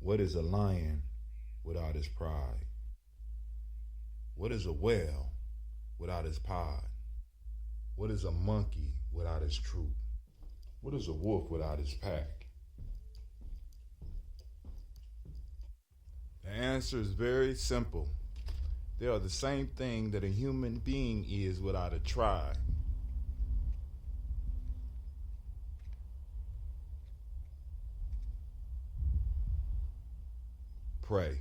What is a lion without his pride? What is a whale without his pod? What is a monkey without his troop? What is a wolf without his pack? The answer is very simple. They are the same thing that a human being is without a tribe. Pray.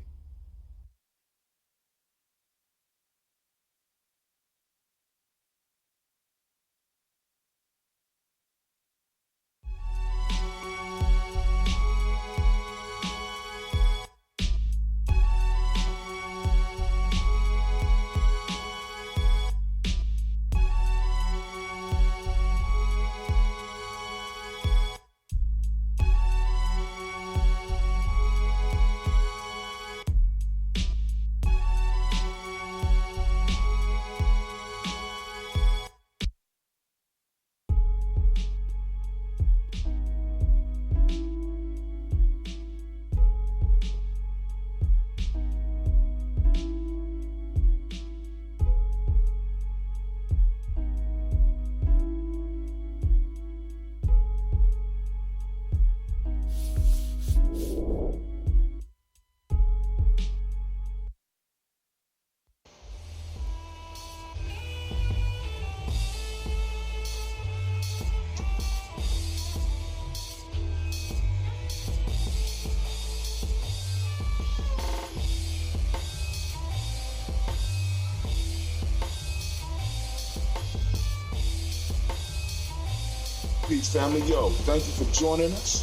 Peace, family. Yo, thank you for joining us.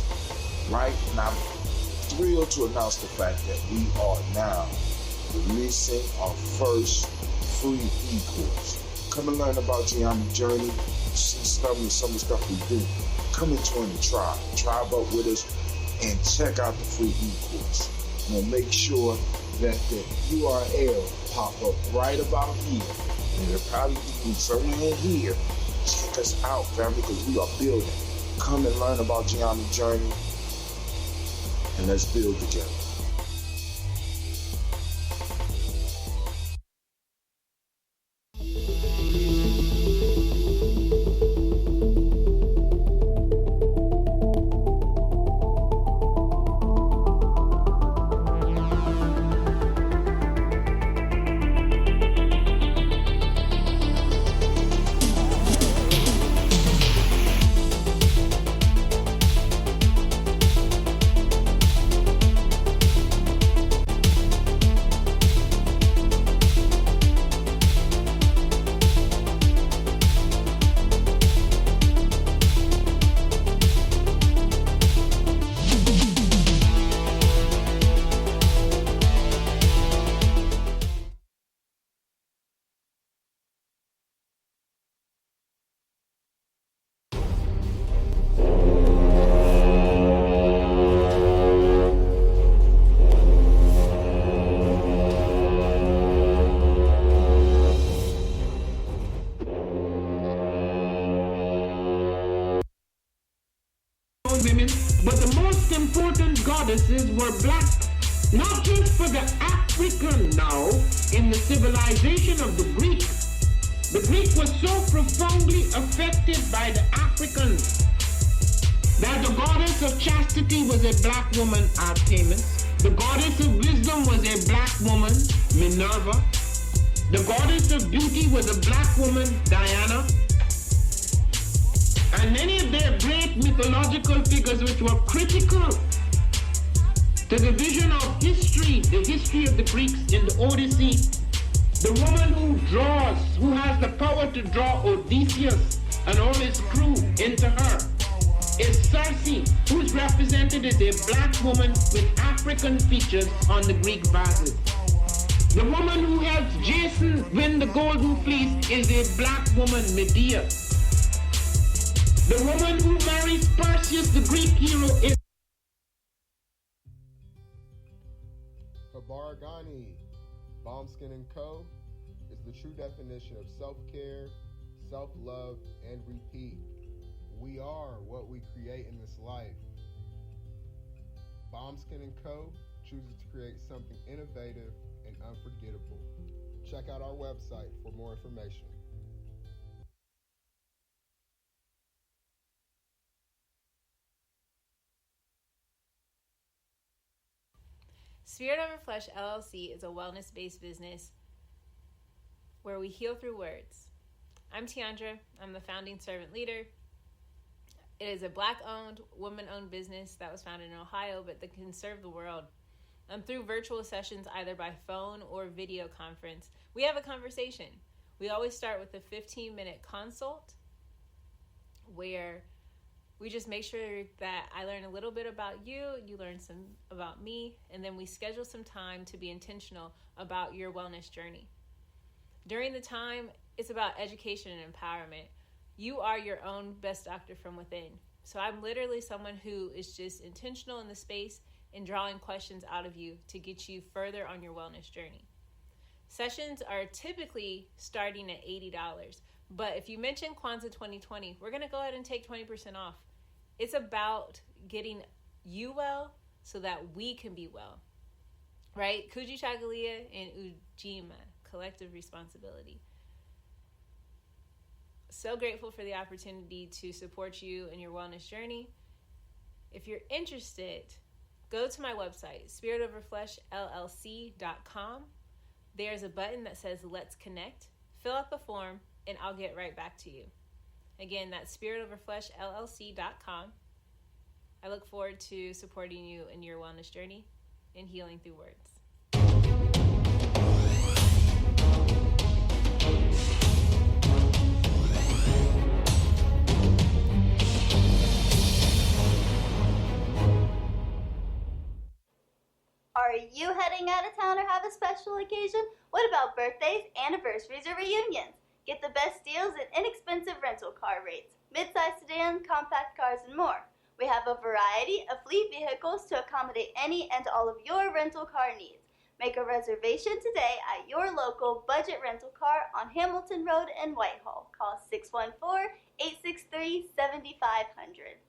Right? And I'm thrilled to announce the fact that we are now releasing our first free e-course. Come and learn about Gye-Nyame journey, see some of the stuff we do. Come and join the tribe. Tribe up with us and check out the free e-course. And we'll make sure that the URL pop up right about here. And it'll probably be somewhere here. Check us out, family, because we are building. Come and learn about Gye-Nyame journey, and let's build together. Women, but the most important goddesses were black, not just for the African now, in the civilization of the Greek. The Greek was so profoundly affected by the Africans that the goddess of chastity was a black woman, Artemis. The goddess of wisdom was a black woman, Minerva. The goddess of beauty was a black woman, Diana. And many of their great mythological figures which were critical to the vision of history, the history of the Greeks in the Odyssey. The woman who draws, who has the power to draw Odysseus and all his crew into her, is Circe, who is represented as a black woman with African features on the Greek vases. The woman who helps Jason win the Golden Fleece is a black woman, Medea. The woman who marries Perseus, the Greek hero, is Kabaragani, Bombskin & Co. is the true definition of self-care, self-love, and repeat. We are what we create in this life. Bombskin & Co. chooses to create something innovative and unforgettable. Check out our website for more information. Spirit Over Flesh LLC is a wellness-based business where we heal through words. I'm Tiandra. I'm the founding servant leader. It is a Black-owned, woman-owned business that was founded in Ohio, but that can serve the world. Through virtual sessions, either by phone or video conference, we have a conversation. We always start with a 15-minute consult where we just make sure that I learn a little bit about you, you learn some about me, and then we schedule some time to be intentional about your wellness journey. During the time, it's about education and empowerment. You are your own best doctor from within. So I'm literally someone who is just intentional in the space and drawing questions out of you to get you further on your wellness journey. Sessions are typically starting at $80, but if you mention Kwanzaa 2020, we're going to go ahead and take 20% off. It's about getting you well so that we can be well, right? Kujichagulia and Ujima, collective responsibility. So grateful for the opportunity to support you in your wellness journey. If you're interested, go to my website, spiritoverfleshllc.com. There's a button that says Let's Connect. Fill out the form, and I'll get right back to you. Again, that's spiritoverfleshllc.com. I look forward to supporting you in your wellness journey and healing through words. Are you heading out of town or have a special occasion? What about birthdays, anniversaries, or reunions? Get the best deals and inexpensive rental car rates, mid-size sedans, compact cars, and more. We have a variety of fleet vehicles to accommodate any and all of your rental car needs. Make a reservation today at your local budget rental car on Hamilton Road in Whitehall. Call 614-863-7500.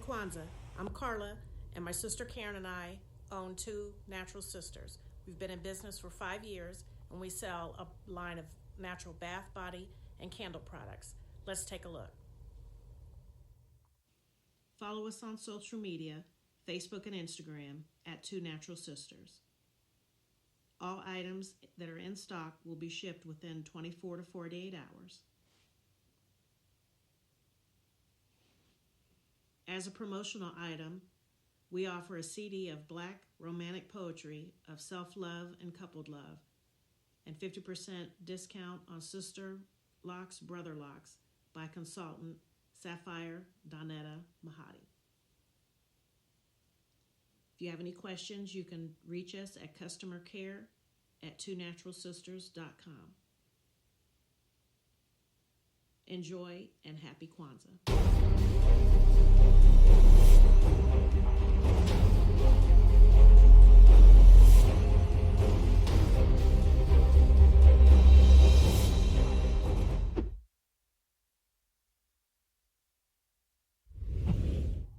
Kwanzaa. I'm Carla, and my sister Karen and I own Two Natural Sisters. We've been in business for 5 years, and we sell a line of natural bath, body, and candle products. Let's take a look. Follow us on social media, Facebook and Instagram, at Two Natural Sisters. All items that are in stock will be shipped within 24 to 48 hours. As a promotional item, we offer a CD of Black romantic poetry of self-love and coupled love, and 50% discount on Sister Locks, Brother Locks by consultant Sapphire Donetta Mahadi. If you have any questions, you can reach us at customercare@twonaturalsisters.com. Enjoy and happy Kwanzaa.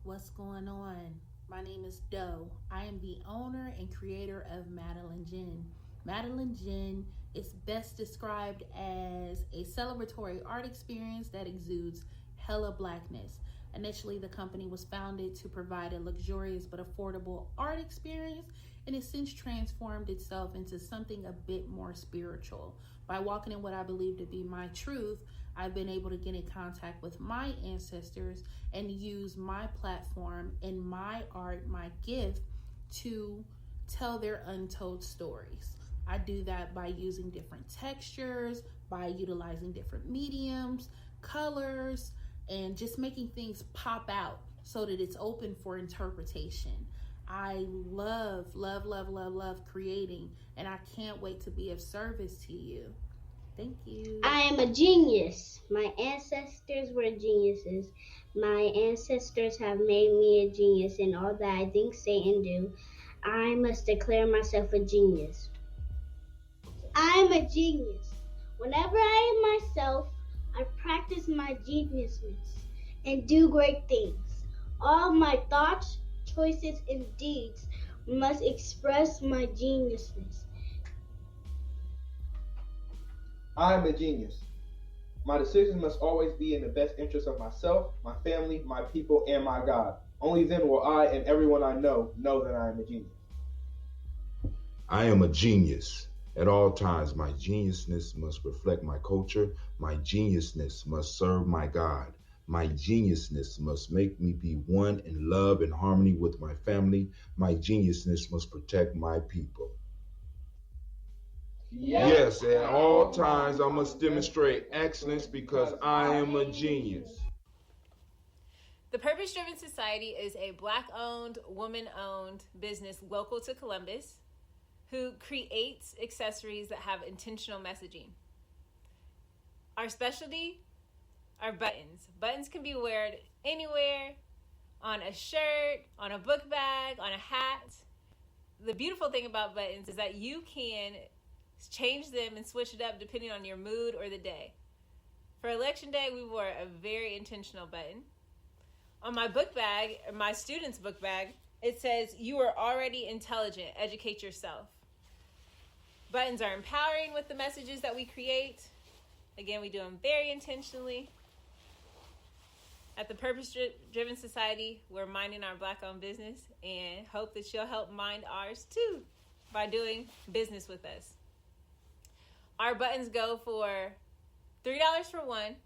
What's going on? My name is Doe. I am the owner and creator of Madeline Gin. Madeline Gin is best described as a celebratory art experience that exudes hella blackness. Initially, the company was founded to provide a luxurious but affordable art experience, and it's since transformed itself into something a bit more spiritual. By walking in what I believe to be my truth, I've been able to get in contact with my ancestors and use my platform and my art, my gift, to tell their untold stories. I do that by using different textures, by utilizing different mediums, colors, and just making things pop out so that it's open for interpretation. I love creating, and I can't wait to be of service to you. Thank you. I am a genius. My ancestors were geniuses. My ancestors have made me a genius in all that I think, say, and do. I must declare myself a genius. I am a genius. Whenever I am myself, I practice my geniusness and do great things. All my thoughts, choices, and deeds must express my geniusness. I am a genius. My decisions must always be in the best interest of myself, my family, my people, and my God. Only then will I and everyone I know that I am a genius. I am a genius. At all times, my geniusness must reflect my culture. My geniusness must serve my God. My geniusness must make me be one in love and harmony with my family. My geniusness must protect my people. Yes, at all times I must demonstrate excellence because I am a genius. The Purpose Driven Society is a Black-owned, woman-owned business local to Columbus who creates accessories that have intentional messaging. Our specialty are buttons. Buttons can be worn anywhere, on a shirt, on a book bag, on a hat. The beautiful thing about buttons is that you can change them and switch it up depending on your mood or the day. For Election Day, we wore a very intentional button. On my book bag, my student's book bag, it says, "You are already intelligent, educate yourself." Buttons are empowering with the messages that we create. Again, we do them very intentionally. At the Purpose Driven Society, we're minding our Black-owned business and hope that you'll help mind ours too by doing business with us. Our buttons go for $3 for one,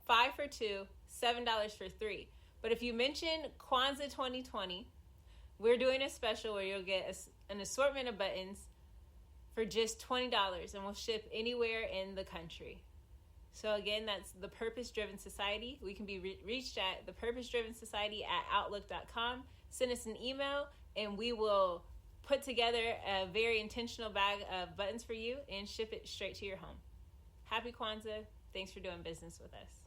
$5 for two, $7 for three. But if you mention Kwanzaa 2020, we're doing a special where you'll get an assortment of buttons for just $20, and we'll ship anywhere in the country. So again, that's the Purpose Driven Society. We can be reached at thepurposedrivensociety@outlook.com. Send us an email, and we will put together a very intentional bag of buttons for you and ship it straight to your home. Happy Kwanzaa. Thanks for doing business with us.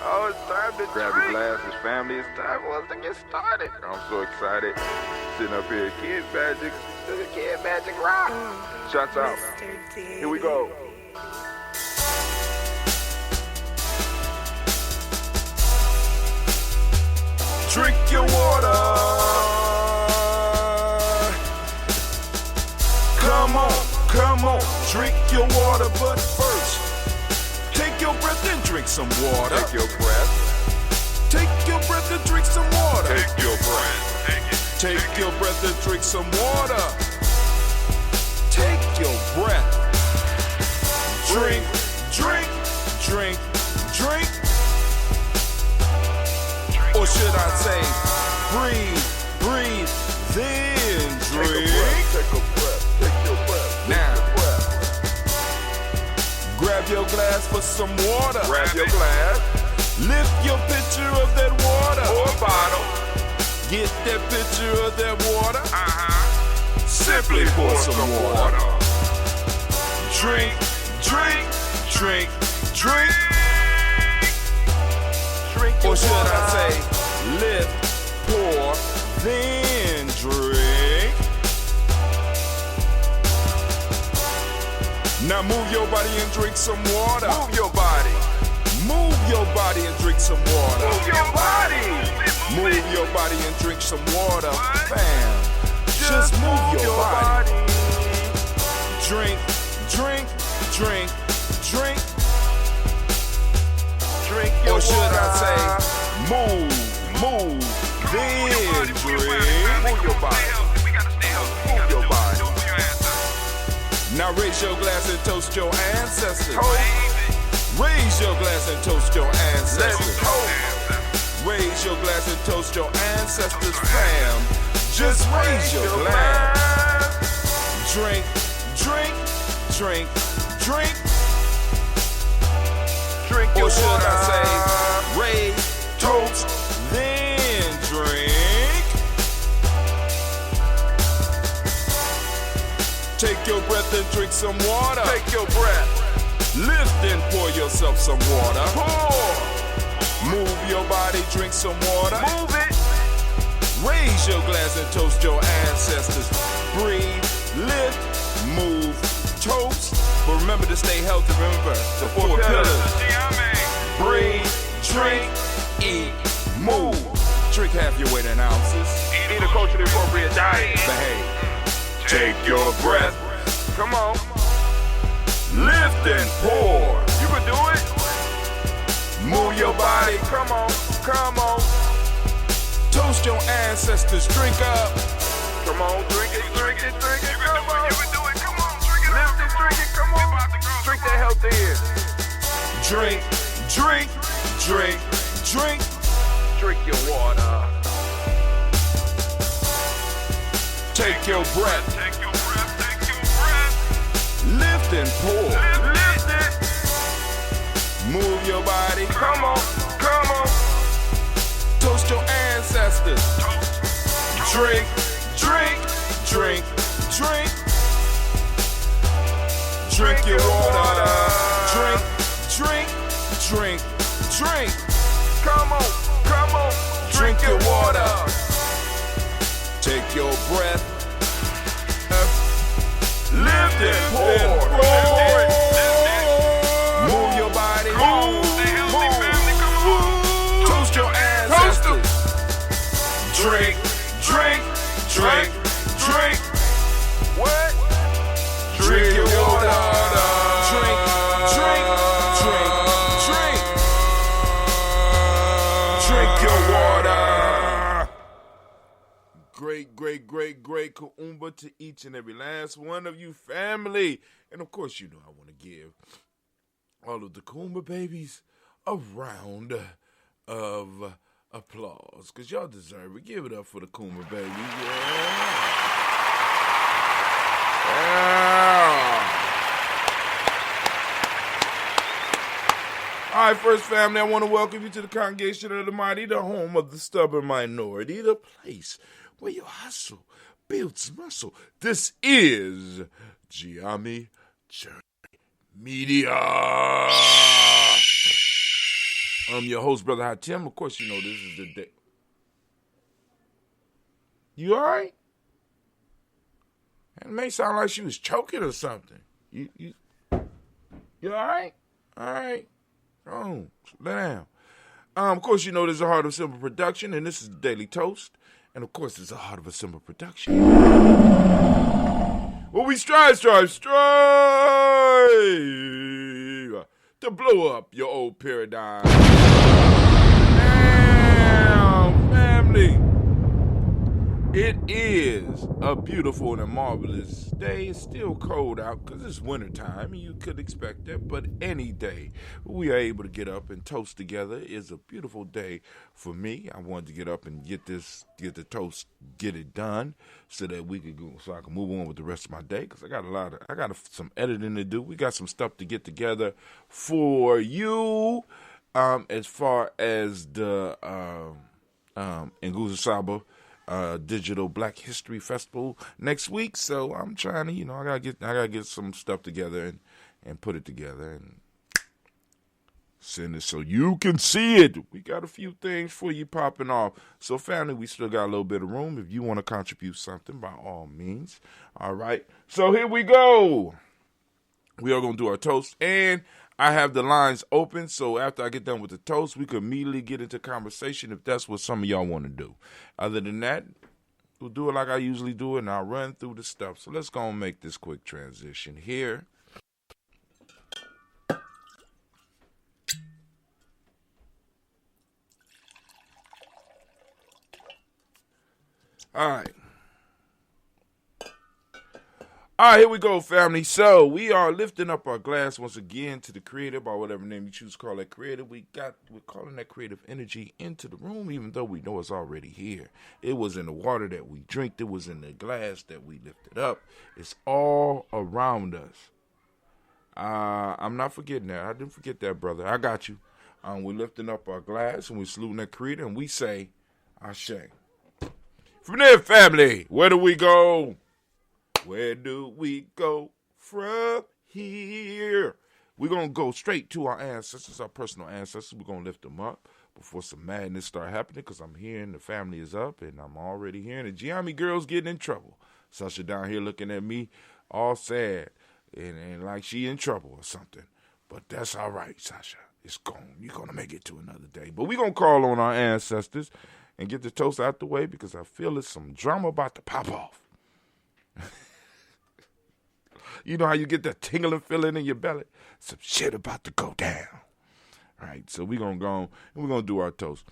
Oh, it's time to grab your glasses, family. It's time for us to get started. I'm so excited. Sitting up here, Kid Magic, Kid Magic Rock. Shots out. Here we go. Drink your water. Come on, drink your water, but first, take your breath and drink some water. Take your breath. Take your breath and drink some water. Take your breath. Take your breath and drink some water. Take your breath. Drink, drink, drink, drink. Or should I say, breathe, breathe, then drink. Take a breath, take your breath. Now, grab your glass for some water. Grab your glass. Lift your pitcher of that water. Or a bottle. Get that pitcher of that water. Simply pour some water. Drink, drink, drink, drink. Or should I say, lift, pour, then drink. Now move your body and drink some water. Move your body. Move your body and drink some water. Move your body. Move your body and drink some water. Bam. Just move your body. Drink, drink, drink, drink. Drink your or should water. I say, move, then drink. Move your body. Move your body. Now raise your glass and toast your ancestors. Raise your glass and toast your ancestors. Raise your glass and toast your ancestors, fam. Just raise your glass. Drink, drink, drink, drink. Drink your or should water. I say, raise, toast, then drink. Take your breath and drink some water. Take your breath. Lift and pour yourself some water. Pour. Move your body, drink some water. Move it. Raise your glass and toast your ancestors. Breathe, lift, move, toast. But remember to stay healthy. Remember the four pillars. Breathe, drink, eat, move. Drink half your weight in ounces. Eat a culturally appropriate diet. Behave. Take your breath. Come on. Lift and pour. You can do it. Move your body. Come on. Come on. Toast your ancestors. Drink up. Come on. Drink it. Drink it. Drink it. Come on. You can do it. Come on. Drink it. Lift it. Drink it. Come on. Drink that health in. Drink, drink, drink, drink. Drink your water. Take your breath. Take your breath. Take your breath. Lift and pour. Lift it. Move your body. Come on. Come on. Toast your ancestors. Drink, drink, drink, drink. Drink your water. Drink, drink, drink, drink. Come on. Come on. Drink your water. Take your breath. Lift and pour. Move your body. Move. Toast your ancestors. Drink, drink, drink, drink. What? Drink your water. Drink, drink, drink, drink. Drink your water. Great, great, great, great Kuumba to each and every last one of you, family. And of course, you know I want to give all of the Kuumba babies a round of applause, because y'all deserve it. Give it up for the Kuumba babies. Yeah. All right, first family, I want to welcome you to the Congregation of the Mighty, the home of the stubborn minority, the place where your hustle builds muscle. This is Gye-Nyame Journey Media. I'm your host, Brother Hatim. Of course, you know this is the day. You all right? It may sound like she was choking or something. You all right? All right. Oh, lay down. Of course, you know there's a Heart of Simple production, and this is the Daily Toast. And of course, there's a Heart of a Simple production. Well, we strive to blow up your old paradigm. Now, family, it is a beautiful and a marvelous day. It's still cold out because it's wintertime, and you could expect that. But any day we are able to get up and toast together is a beautiful day for me. I wanted to get up and get the toast, get it done, so that we could go, so I can move on with the rest of my day. Because I got some editing to do. We got some stuff to get together for you, as far as the Nguzo Saba Digital Black History Festival next week. So I'm trying to, I gotta get some stuff together and put it together and Send it so you can see it. We got a few things for you popping off. So, family, we still got a little bit of room. If you want to contribute something, by all means. All right. So, here we go. We are going to do our toast. And I have the lines open. So, after I get done with the toast, we can immediately get into conversation if that's what some of y'all want to do. Other than that, we'll do it like I usually do it, and I'll run through the stuff. So, let's go and make this quick transition here. All right. All right, here we go, family. So we are lifting up our glass once again to the creative, or whatever name you choose to call that creative. We're calling that creative energy into the room, even though we know it's already here. It was in the water that we drank. It was in the glass that we lifted up. It's all around us. I'm not forgetting that. I didn't forget that, brother. I got you. We're lifting up our glass and we're saluting that creator, and we say, Ashe. From there, family, where do we go? Where do we go from here? We're going to go straight to our ancestors, our personal ancestors. We're going to lift them up before some madness start happening, because I'm hearing the family is up, and I'm already hearing the Gye-Nyame girl's getting in trouble. Sasha down here looking at me all sad and like she in trouble or something. But that's all right, Sasha. It's gone. You're going to make it to another day. But we're going to call on our ancestors and get the toast out the way, because I feel there's some drama about to pop off. You know how you get that tingling feeling in your belly? Some shit about to go down. All right, so we're going to go on and we're going to do our toast.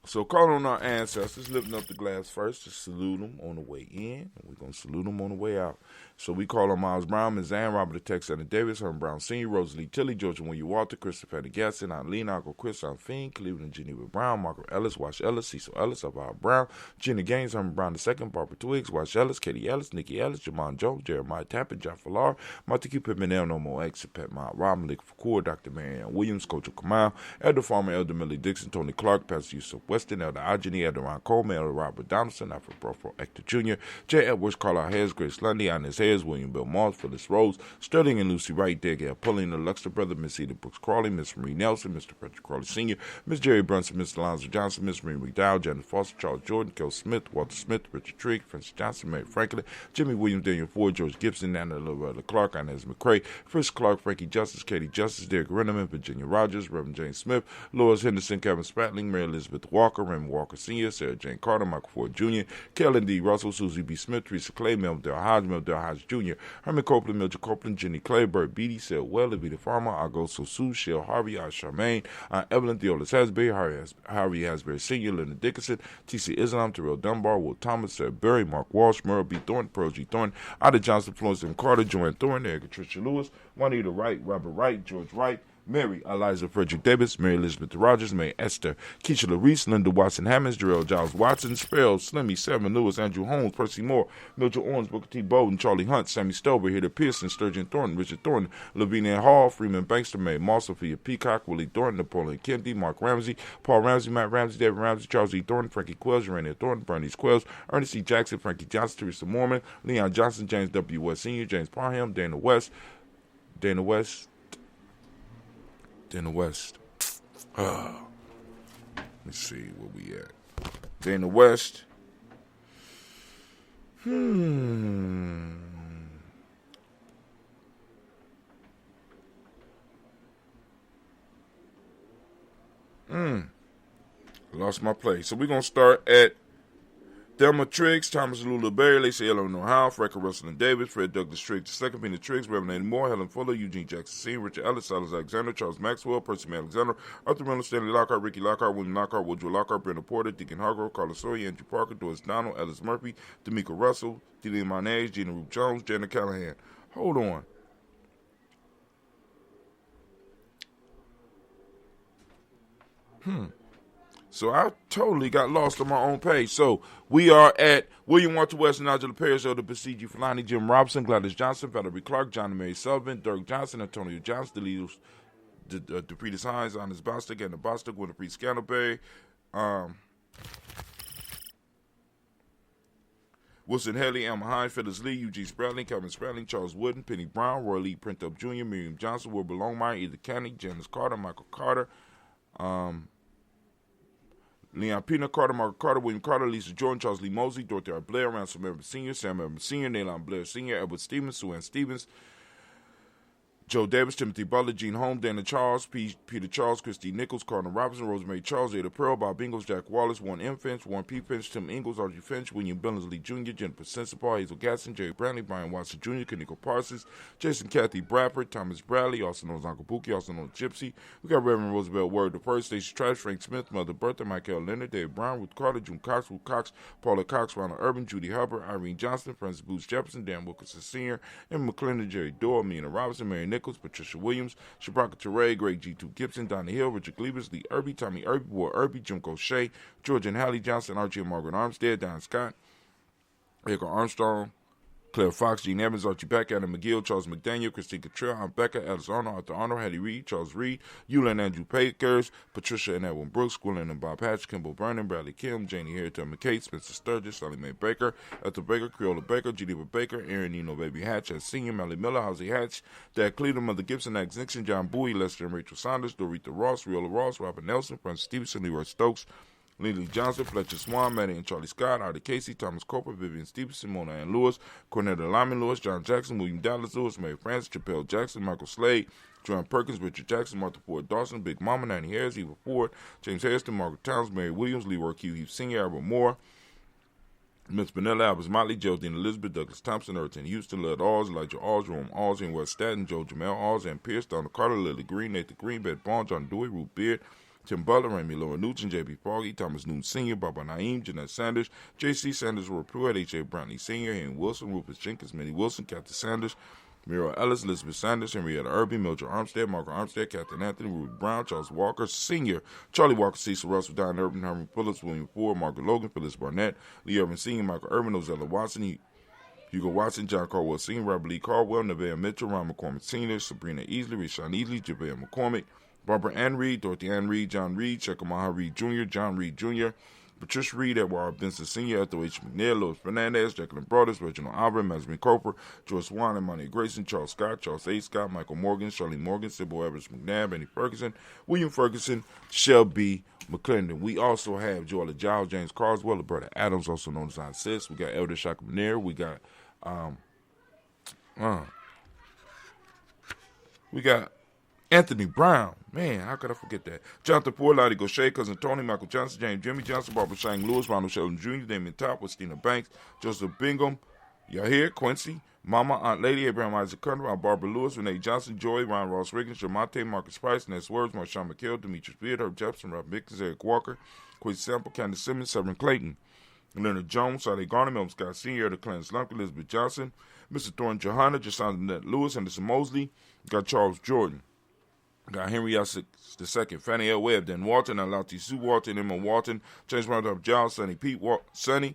So calling on our ancestors, lifting up the glass first to salute them on the way in, and we're going to salute them on the way out. So we call on Miles Brown, Ms. Ann, Robert the Tex, Anna Davis, Herman Brown Sr., Rosalie Tilly, Georgia William Walter, Christopher Gasson, Eileen, Uncle Chris, Aunt Fiend, Cleveland, Geneva Brown, Margaret Ellis, Wash Ellis, Cecil Ellis, Alvaro Brown, Jenna Gaines, Herman Brown II, Barbara Twiggs, Wash Ellis, Katie Ellis, Nikki Ellis, Jamon Jones, Jeremiah Tappan, John Fallar, Martha Q. Pittman, El Nomo X, Pet Mount, Robin Lick Fakur, Dr. Marianne Williams, Coach Kamal, Elder Farmer, Elder Millie Dixon, Tony Clark, Pastor Yusuf Weston, Elder Ajani, Elder Ron Coleman, Elder Robert Donaldson, Alfred Brofro Hector Jr., J. Edwards, Carlisle Hayes, Grace Lundy, Inez Hayes, William Bill Moss, Phyllis Rose, Sterling and Lucy Wright, Degg Pulling, the Luxor Brother, Miss Edith Brooks Crawley, Miss Marie Nelson, Mr. Patrick Crawley Sr., Miss Jerry Brunson, Mr. Alonzo Johnson, Miss Marie McDowell, Janet Foster, Charles Jordan, Kel Smith, Walter Smith, Richard Trigg, Francis Johnson, Mary Franklin, Jimmy Williams, Daniel Ford, George Gibson, Nana Loretta Clark, Inez McCrae, Frisk Clark, Frankie Justice, Katie Justice, Derek Renneman, Virginia Rogers, Reverend James Smith, Lois Henderson, Kevin Spratling, Mary Elizabeth Walker, Raymond Walker Sr., Sarah Jane Carter, Michael Ford Jr., Kellen D. Russell, Susie B. Smith, Teresa Clay, Melville Hodge Jr., Herman Copeland, Mildred Copeland, Jenny Clay, Burt Beatty, Sel Well, Evita Farmer, Agosto Sue, Shell Harvey, Charmaine, Evelyn Theolis Hasbury, Harvey Hasbury Sr., Leonard Dickinson, T.C. Islam, Terrell Dunbar, Will Thomas, Sarah Berry, Mark Walsh, Merle B. Thornton, Pearl G. Thornton, Ida Johnson, Florence M. Carter, Joanne Thornton, Erica Tricia Lewis, Juanita Wright, Robert Wright, George Wright, Mary Eliza Frederick Davis, Mary Elizabeth Rogers, May Esther, Keisha Larice, Linda Watson Hammonds, Jarrell Giles Watson, Sparrow, Slimmy, Seven Lewis, Andrew Holmes, Percy Moore, Mildred Owens, Booker T. Bowden, Charlie Hunt, Sammy Stover, Hilda Pearson, Sturgeon Thornton, Richard Thornton, Lavinia Hall, Freeman Bankster, May Moss, Sophia Peacock, Willie Thornton, Napoleon Kennedy, Mark Ramsey, Paul Ramsey, Matt Ramsey, David Ramsey, Charles E. Thornton, Frankie Quells, Urania Thornton, Bernice Quells, Ernest E. Jackson, Frankie Johnson, Teresa Mormon, Leon Johnson, James W. West Sr., James Parham, Dana West. Let me see where we at. Dana West. Lost my place. So we're going to start at Thelma Triggs, Thomas Lula Berry, Lacey Eleanor Howe, Freckle Russell and Davis, Fred Douglas Triggs II, Pena Triggs, Reverend Andy Moore, Helen Fuller, Eugene Jackson Sr., Richard Ellis, Silas Alexander, Charles Maxwell, Percy May Alexander, Arthur Reynolds, Stanley Lockhart, Ricky Lockhart, William Lockhart, Woodrow Lockhart, Brenda Porter, Deacon Hargrove, Carlos Sawyer, Andrew Parker, Doris Donald, Ellis Murphy, D'Amico Russell, Delia Monage, Gina Roop Jones, Janet Callahan. Hold on. So I totally got lost on my own page. So we are at William Walter West, Nigel Paris, Elder Basiji Fulani, Jim Robinson, Gladys Johnson, Valerie Clark, John and Mary Sullivan, Dirk Johnson, Antonio Johnson, DePretis Hines, Honest Bostic, Anna Bostic, Winifred Scantleberry, Wilson Haley, Alma Hines, Phyllis Lee, Eugene Spradling, Calvin Spradling, Charles Wooden, Penny Brown, Roy Lee, Print Up Jr., Miriam Johnson, Wilbur Longmire, Edith Canning, Janice Carter, Michael Carter, Leon Pina Carter, Margaret Carter, William Carter, Lisa Jordan, Charles Lee Mosley, Dorothy R. Blair, Ransom Evans Sr., Sam Evans Sr., Naylon Blair Sr., Edward Stevens, Sue Ann Stevens, Joe Davis, Timothy Butler, Gene Holmes, Dana Charles, Peter Charles, Christy Nichols, Cardinal Robinson, Rosemary Charles, Ada Pearl, Bob Ingalls, Jack Wallace, Warren M. Finch, Warren P. Finch, Tim Ingalls, Archie Finch, William Billingsley Jr., Jennifer Sensabaugh, Hazel Gatson, Jerry Brantley, Brian Watson Jr., Kaniko Parsons, Jason Kathy Bradford, Thomas Bradley, also known as Uncle Pookie, also known as Gypsy. We got Reverend Roosevelt Word the First, Stacey Trash, Frank Smith, Mother Bertha, Michael Leonard, Dave Brown, Ruth Carter, June Cox, Ruth Cox, Paula Cox, Ronald Urban, Judy Hubbard, Irene Johnston, Francis Booth Jefferson, Dan Wilkinson Sr., Emma McClendon, Jerry Dorr, Mina Robinson, Mary Nichols, Patricia Williams, Shabraka Teray, Greg G2 Gibson, Donna Hill, Richard Cleavers, Lee Irby, Tommy Irby, Boy Irby, Jim O'Shea, George and Hallie Johnson, Archie and Margaret Armstead, Don Scott, Edgar Armstrong, Claire Fox, Gene Evans, Archie Beck, Adam McGill, Charles McDaniel, Christine Cottrell, Aunt Becca, Alice Arnold, Arthur Arnold, Hattie Reed, Charles Reed, Eula and Andrew Pakers, Patricia and Edwin Brooks, Gwendolyn and Bob Hatch, Kimball Vernon, Bradley Kim, Janie Harrington McKay, Spencer Sturgis, Sally Mae Baker, Ethel Baker, Creola Baker, Geneva Baker, Aaron Nino Baby Hatch, as Senior, Melly Miller, Housie Hatch, Dad Cleveland, Mother Gibson, Max Nixon, John Bowie, Lester and Rachel Saunders, Dorita Ross, Riola Ross, Robert Nelson, Francis Stevenson, Leroy Stokes, Lily Johnson, Fletcher Swan, Maddie and Charlie Scott, Artie Casey, Thomas Cooper, Vivian Stevenson, Mona Ann Lewis, Cornetta Lyman Lewis, John Jackson, William Dallas Lewis, Mary Francis, Chappelle Jackson, Michael Slade, John Perkins, Richard Jackson, Martha Ford Dawson, Big Mama, Nanny Harris, Eva Ford, James Hairston, Margaret Towns, Mary Williams, Leroy Q. Heath Sr., Albert Moore, Miss Vanilla, Albert Motley, Geraldine Elizabeth, Douglas Thompson, Erton Houston, Lud Alls, Elijah Alls, Jerome Alls, and West Staten, Joe Jamel Alls, and Pierce, Donald Carter, Lily Green, Nathan Green, Beth Bond, John Dewey, Ruth Beard, Tim Butler, Amy Laura Nugent, J.B. Foggy, Thomas Noon Sr., Barbara Naeem, Jeanette Sanders, J.C. Sanders, Roy Pruitt, H.A. Brantley Sr., Henry Wilson, Rufus Jenkins, Minnie Wilson, Kathy Sanders, Muriel Ellis, Elizabeth Sanders, Henrietta Irby, Mildred Armstead, Margaret Armstead, Captain Anthony, Ruby Brown, Charles Walker Sr., Charlie Walker, Cecil Russell, Don Urban, Herman Phillips, William Ford, Margaret Logan, Phyllis Barnett, Lee Irvin Sr., Michael Urban, Ozella Watson, Hugo Watson, John Caldwell Sr., Robert Lee Caldwell, Nevaeh Mitchell, Ron McCormick Sr., Sabrina Easley, Rashawn Easley, JaVale McCormick, Barbara Ann Reed, Dorothy Ann Reed, John Reed, Chekamaha Reed Jr., John Reed Jr., Patricia Reed, Edward R. Benson Sr., Ethel H. McNair, Louis Fernandez, Jacqueline Brothers, Reginald Albert, Masmin Cooper, Joyce Swan, and Monty Grayson, Charles Scott, Charles A. Scott, Michael Morgan, Charlene Morgan, Sybil Evers McNabb, Benny Ferguson, William Ferguson, Shelby McClendon. We also have Joella Giles, James Carswell, Roberta Adams, also known as Aunt Sis. We got Elder Shaka Manir. We got Anthony Brown. Man, how could I forget that? Jonathan Ford, Lottie Gaucher, Cousin Tony, Michael Johnson, James Jimmy Johnson, Barbara Shang Lewis, Ronald Sheldon Jr., Damien Top, Christina Banks, Joseph Bingham, Yahir, Quincy, Mama, Aunt Lady, Abraham Isaac Cunningham, Aunt Barbara Lewis, Renee Johnson, Joy, Ron Ross Riggins, Jamonte, Marcus Price, Ness Words, Marshawn McHale, Demetrius Beard, Herb Jefferson, Rob Mickens, Eric Walker, Quincy Sample, Candace Simmons, Severin Clayton, Leonard Jones, Sade Garner, Melvin Scott Sr., the Clarence Lumpkin, Elizabeth Johnson, Mr. Thorne Johanna, Jason Lewis, Anderson Mosley, got Charles Jordan. Got Henry Essex II, Fannie L. Webb, Dan Walton, Alati Sue Walton, Emma Walton, James Roundup Giles, Sonny Pete Walton,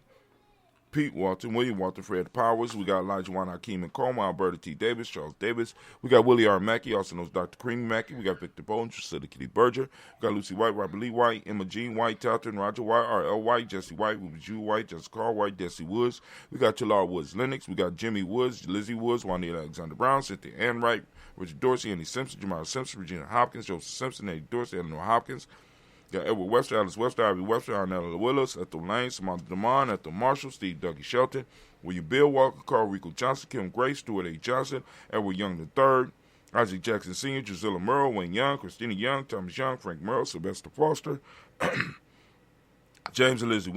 William Walton, Fred Powers. We got Elijah Juan Hakeem and Coleman, Alberta T. Davis, Charles Davis. We got Willie R. Mackey, also known as Dr. Creamy Mackey. We got Victor Bowden, Priscilla Kitty Berger. We got Lucy White, Robert Lee White, Emma Jean White, Talton, Roger White, R.L. White, Jesse White, Ruby Jew White, Jessica Carl White, Desi Woods. We got Talar Woods Lennox. We got Jimmy Woods, Lizzie Woods, Juanita Alexander Brown, Cynthia Ann Wright, Richard Dorsey, Andy Simpson, Jamal Simpson, Regina Hopkins, Joseph Simpson, Eddie Dorsey, Eleanor Hopkins. Got Edward Webster, Alice Webster, Ivy Webster, Arnella Willis, Ethel Lane, Samantha DeMond, Ethel Marshall, Steve Dougie Shelton, William Bill Walker, Carl Rico Johnson, Kim Gray, Stuart A. Johnson, Edward Young III, Isaac Jackson Sr., Drusilla Merle, Wayne Young, Christina Young, Thomas Young, Frank Merle, Sylvester Foster, James and Lizzie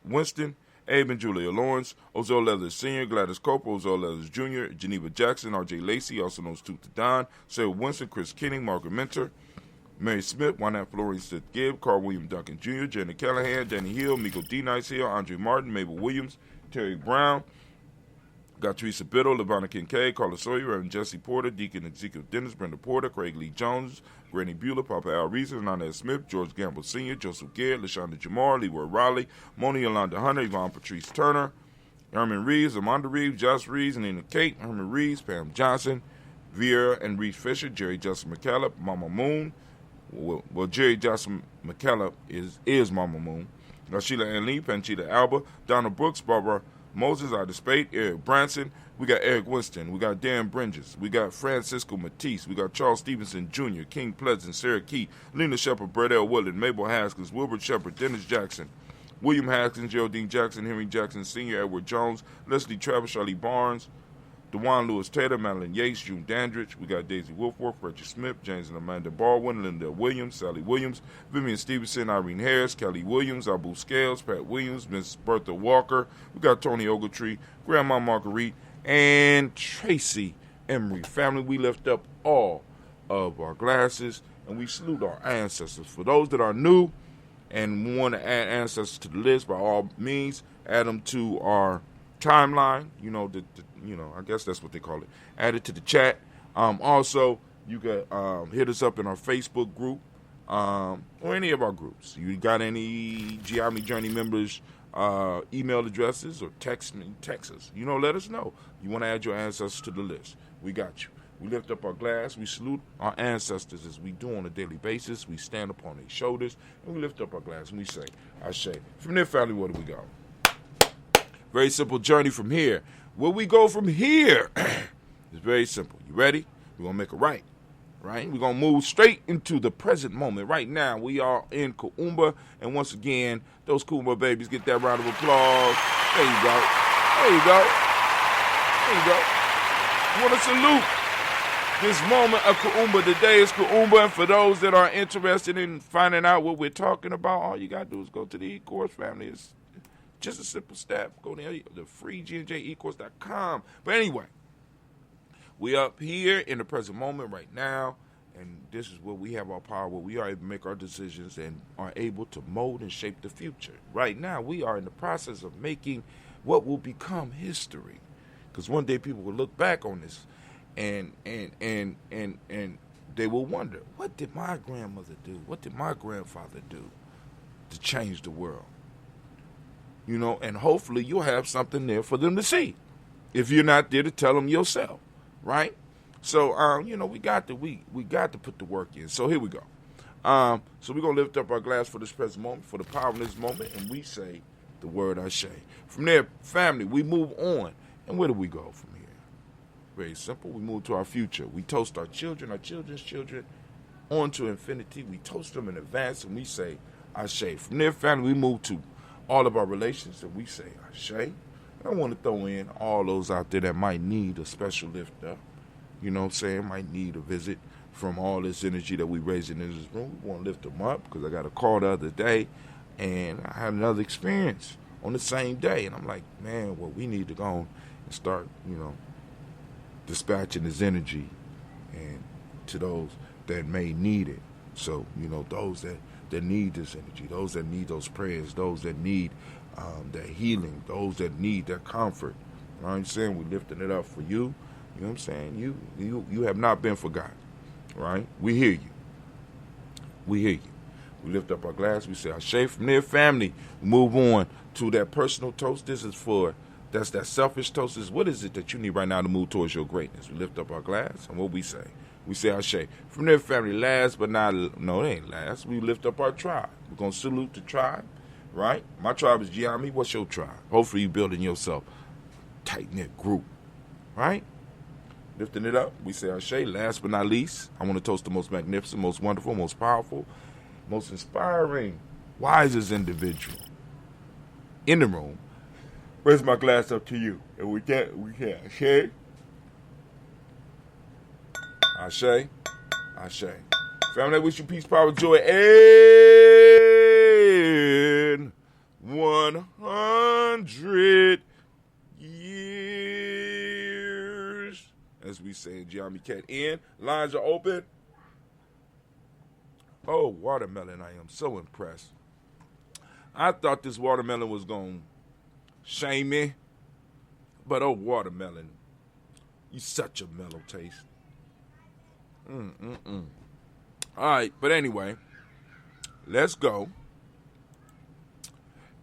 Winston, Abe and Julia Lawrence, Ozell Leathers Sr., Gladys Coper, Ozell Leathers Jr., Geneva Jackson, R.J. Lacey, also known as Tooth to Don, Sarah Winston, Chris Kenning, Margaret Mentor, Mary Smith, Juanette Florence Sith Gibb, Carl William Duncan Jr., Janet Callahan, Danny Hill, Miko D. Nice Hill, Andre Martin, Mabel Williams, Terry Brown. Got Teresa Biddle, Lavonna Kincaid, Carla Sawyer, Reverend Jesse Porter, Deacon Ezekiel Dennis, Brenda Porter, Craig Lee Jones, Granny Bueller, Papa Al Reeser, Nana Smith, George Gamble Sr., Joseph Garrett, LaShonda Jamar, Leroy Riley, Moni Yolanda Hunter, Yvonne Patrice Turner, Herman Reeves, Amanda Reeves, Josh Reeves, Nina Kate, Herman Reeves, Pam Johnson, Vera and Reese Fisher, Jerry Justin McCallum, Mama Moon. Well, Jerry Justin McCallum is Mama Moon. Sheila Ann Lee, Panchita Alba, Donna Brooks, Barbara Moses out of Spade, Eric Branson. We got Eric Winston. We got Dan Bridges. We got Francisco Matisse. We got Charles Stevenson Jr., King Pleasant, Sarah Key, Lena Shepard, Brett L. Woodland, Mabel Haskins, Wilbert Shepard, Dennis Jackson, William Haskins, Geraldine Jackson, Henry Jackson Sr., Edward Jones, Leslie Travis, Charlie Barnes, DeJuan Lewis Taylor, Madeline Yates, June Dandridge. We got Daisy Wilfork, Reggie Smith, James and Amanda Baldwin, Linda Williams, Sally Williams, Vivian Stevenson, Irene Harris, Kelly Williams, Abu Scales, Pat Williams, Miss Bertha Walker. We got Tony Ogletree, Grandma Marguerite, and Tracy Emery. Family, we lift up all of our glasses and we salute our ancestors. For those that are new and want to add ancestors to the list, by all means, add them to our timeline. I guess that's what they call it. Add it to the chat. Also, you can hit us up in our Facebook group or any of our groups. You got any Gye-Nyame Journey members' email addresses or text us. Let us know. You want to add your ancestors to the list. We got you. We lift up our glass. We salute our ancestors as we do on a daily basis. We stand upon their shoulders and we lift up our glass and we say, Ashe. From there, family, where do we go? Very simple journey from here. Where we go from here is very simple. You ready? We're going to make it right. Right? We're going to move straight into the present moment. Right now, we are in Kuumba. And once again, those Kuumba babies, get that round of applause. There you go. There you go. There you go. I want to salute this moment of Kuumba. Today is Kuumba. And for those that are interested in finding out what we're talking about, all you got to do is go to the eCourse, family. It's just a simple step. Go there, the free GNJeCourse.com. But anyway, we up here in the present moment right now, and this is where we have our power, where we are able to make our decisions and are able to mold and shape the future. Right now, we are in the process of making what will become history, because one day people will look back on this, and they will wonder, what did my grandmother do? What did my grandfather do to change the world? And hopefully you'll have something there for them to see, if you're not there to tell them yourself. Right? So, we got to put the work in. So here we go. So we're going to lift up our glass for this present moment, for the power of this moment, and we say the word Ashe. From there, family, we move on. And where do we go from here? Very simple. We move to our future. We toast our children, our children's children, on to infinity. We toast them in advance, and we say Ashe. From there, family, we move to all of our relations, and we say Ashe. I want to throw in all those out there that might need a special lift up. Might need a visit from all this energy that we raising in this room. We want to lift them up, because I got a call the other day and I had another experience on the same day. And I'm like, man, well, we need to go on and start, dispatching this energy and to those that may need it. So, those that need this energy, those that need those prayers, those that need that healing, those that need that comfort. You know what I'm saying? We're lifting it up for you. You know what I'm saying? You have not been forgotten. Right? We hear you. We hear you. We lift up our glass. We say Ashe. From there, family, move on to that personal toast. That's that selfish toast. What is it that you need right now to move towards your greatness? We lift up our glass, and what we say Ashe. From there, family, last but not, no, it ain't last. We lift up our tribe. We're going to salute the tribe. Right? My tribe is Gye-Nyame. What's your tribe? Hopefully you're building yourself a tight-knit group. Right? Lifting it up, we say Ashe. Last but not least, I want to toast the most magnificent, most wonderful, most powerful, most inspiring, wisest individual in the room. Raise my glass up to you. And we can Ashe. Ashe. Ashe. Family, I wish you peace, power, joy, and 100 years. As we say in Gye-Nyame Cat in. Lines are open. Oh, watermelon, I am so impressed. I thought this watermelon was going to shame me. But oh, watermelon, you such a mellow taste. All right, but anyway, let's go.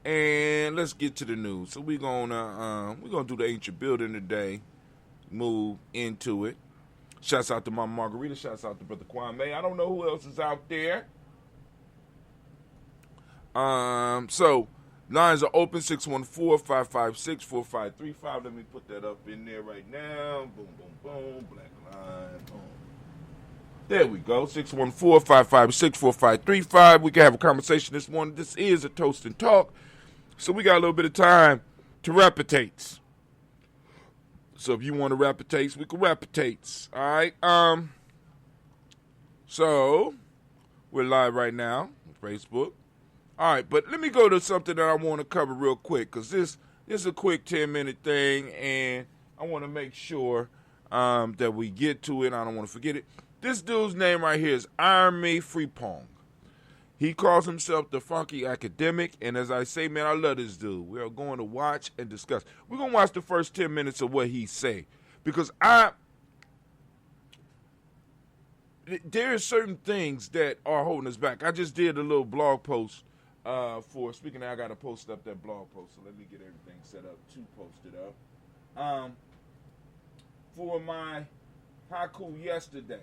And let's get to the news. So we're gonna do the ancient building today. Move into it. Shouts out to Mama Margarita. Shouts out to Brother Kwame. I don't know who else is out there. So Lines are open, 614-556-4535. Let me put that up in there right now. Boom, boom, boom. Black line. Boom. There we go. 614-556-4535. We can have a conversation this morning. This is a Toast and Talk. So we got a little bit of time to repitates. So if you want to repitates, we can repitates. All right. So we're live right now on Facebook. All right, but let me go to something that I want to cover real quick, because this is a quick 10-minute thing, and I want to make sure that we get to it. I don't want to forget it. This dude's name right here is Gye-Nyame Frimpong. He calls himself the Funky Academic, and as I say, man, I love this dude. We are going to watch and discuss. We're going to watch the first 10 minutes of what he say, because there are certain things that are holding us back. I just did a little blog post for, speaking of, I got to post up that blog post, so let me get everything set up to post it up. For my haiku yesterday,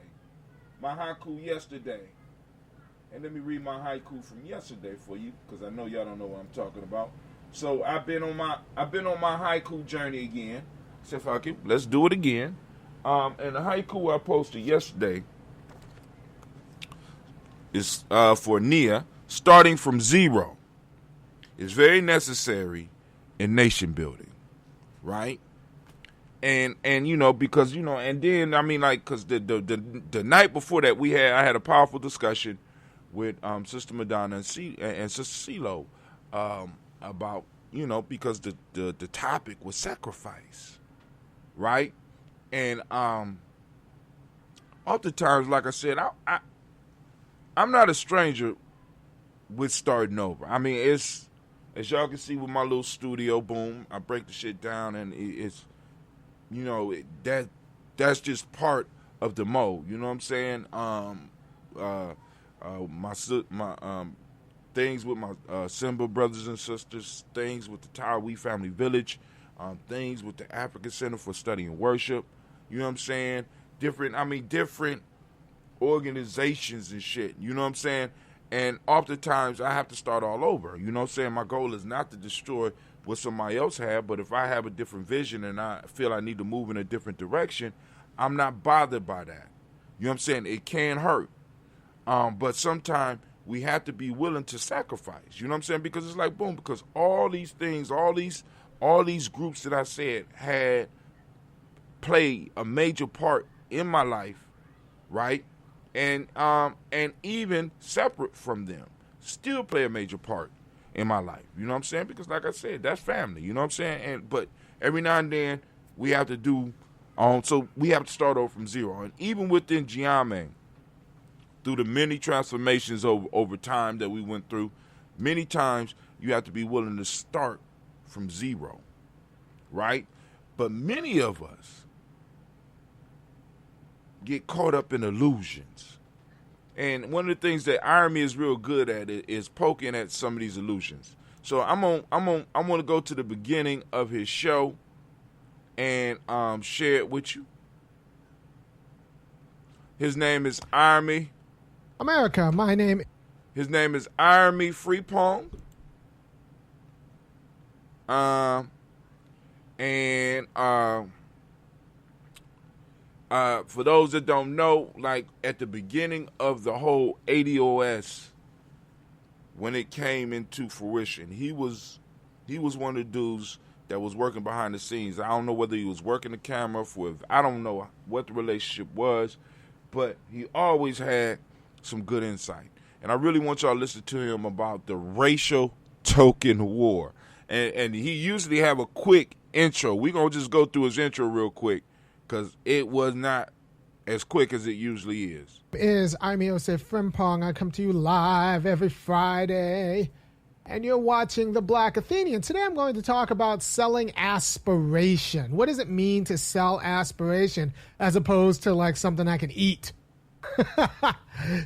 and let me read my haiku from yesterday for you, because I know y'all don't know what I'm talking about. So I've been on my haiku journey again. So fuck it, let's do it again. And the haiku I posted yesterday is for Nia. Starting from zero is very necessary in nation building, right? And you know, because you know, and then I mean, like, because the night before that I had a powerful discussion with Sister Madonna and Sister CeeLo about, you know, because the topic was sacrifice, right? And oftentimes, like I said, I'm not a stranger with starting over. I mean, it's, as y'all can see with my little studio, boom, I break the shit down, and it's, you know, that's just part of the mode. You know what I'm saying? My things with my Simba brothers and sisters, things with the Tawi Family Village, things with the African Center for Study and Worship. You know what I'm saying? Different organizations and shit. You know what I'm saying? And oftentimes I have to start all over. You know what I'm saying? My goal is not to destroy what somebody else had, but if I have a different vision and I feel I need to move in a different direction, I'm not bothered by that. You know what I'm saying? It can hurt. But sometimes we have to be willing to sacrifice. You know what I'm saying? Because it's like, boom, because all these things, all these groups that I said had played a major part in my life, right? And even separate from them, still play a major part in my life. You know what I'm saying? Because like I said, that's family. You know what I'm saying? But every now and then we have to do, so we have to start over from zero. And even within Gye-Nyame, through the many transformations over time that we went through, many times you have to be willing to start from zero, right? But many of us get caught up in illusions. And one of the things that Gye-Nyame is real good at is poking at some of these illusions. So I'm gonna go to the beginning of his show and share it with you. His name is Gye-Nyame. America, my name. His name is Gye-Nyame Frimpong. For those that don't know, like at the beginning of the whole ADOS, when it came into fruition, he was one of the dudes that was working behind the scenes. I don't know whether he was working the camera I don't know what the relationship was, but he always had some good insight. And I really want y'all to listen to him about the racial token war. And he usually have a quick intro. We're going to just go through his intro real quick, because it was not as quick as it usually is. I'm Yosef Frimpong. I come to you live every Friday, and you're watching The Black Athenian. Today I'm going to talk about selling aspiration. What does it mean to sell aspiration as opposed to like something I can eat?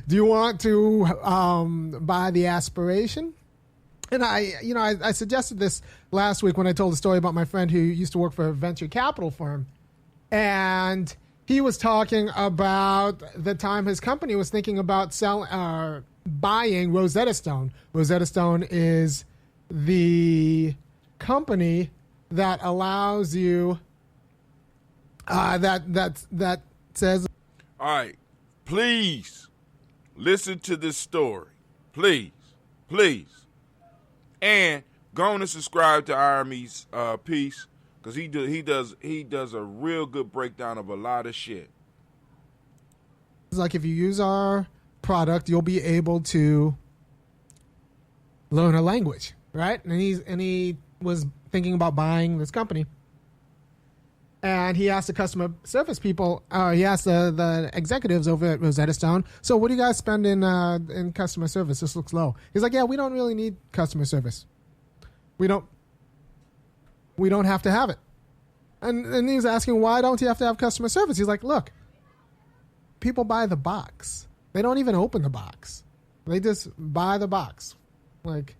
Do you want to buy the aspiration? And I suggested this last week when I told the story about my friend who used to work for a venture capital firm. And he was talking about the time his company was thinking about buying Rosetta Stone. Rosetta Stone is the company that allows you that says, all right, please listen to this story. Please. And go on and subscribe to Irony's piece, because he does a real good breakdown of a lot of shit. It's like if you use our product, you'll be able to learn a language, right? And he was thinking about buying this company. And he asked the customer service people, he asked the executives over at Rosetta Stone, so what do you guys spend in customer service? This looks low. He's like, yeah, we don't really need customer service. We don't have to have it. And he was asking, why don't you have to have customer service? He's like, look, people buy the box. They don't even open the box. They just buy the box. Like,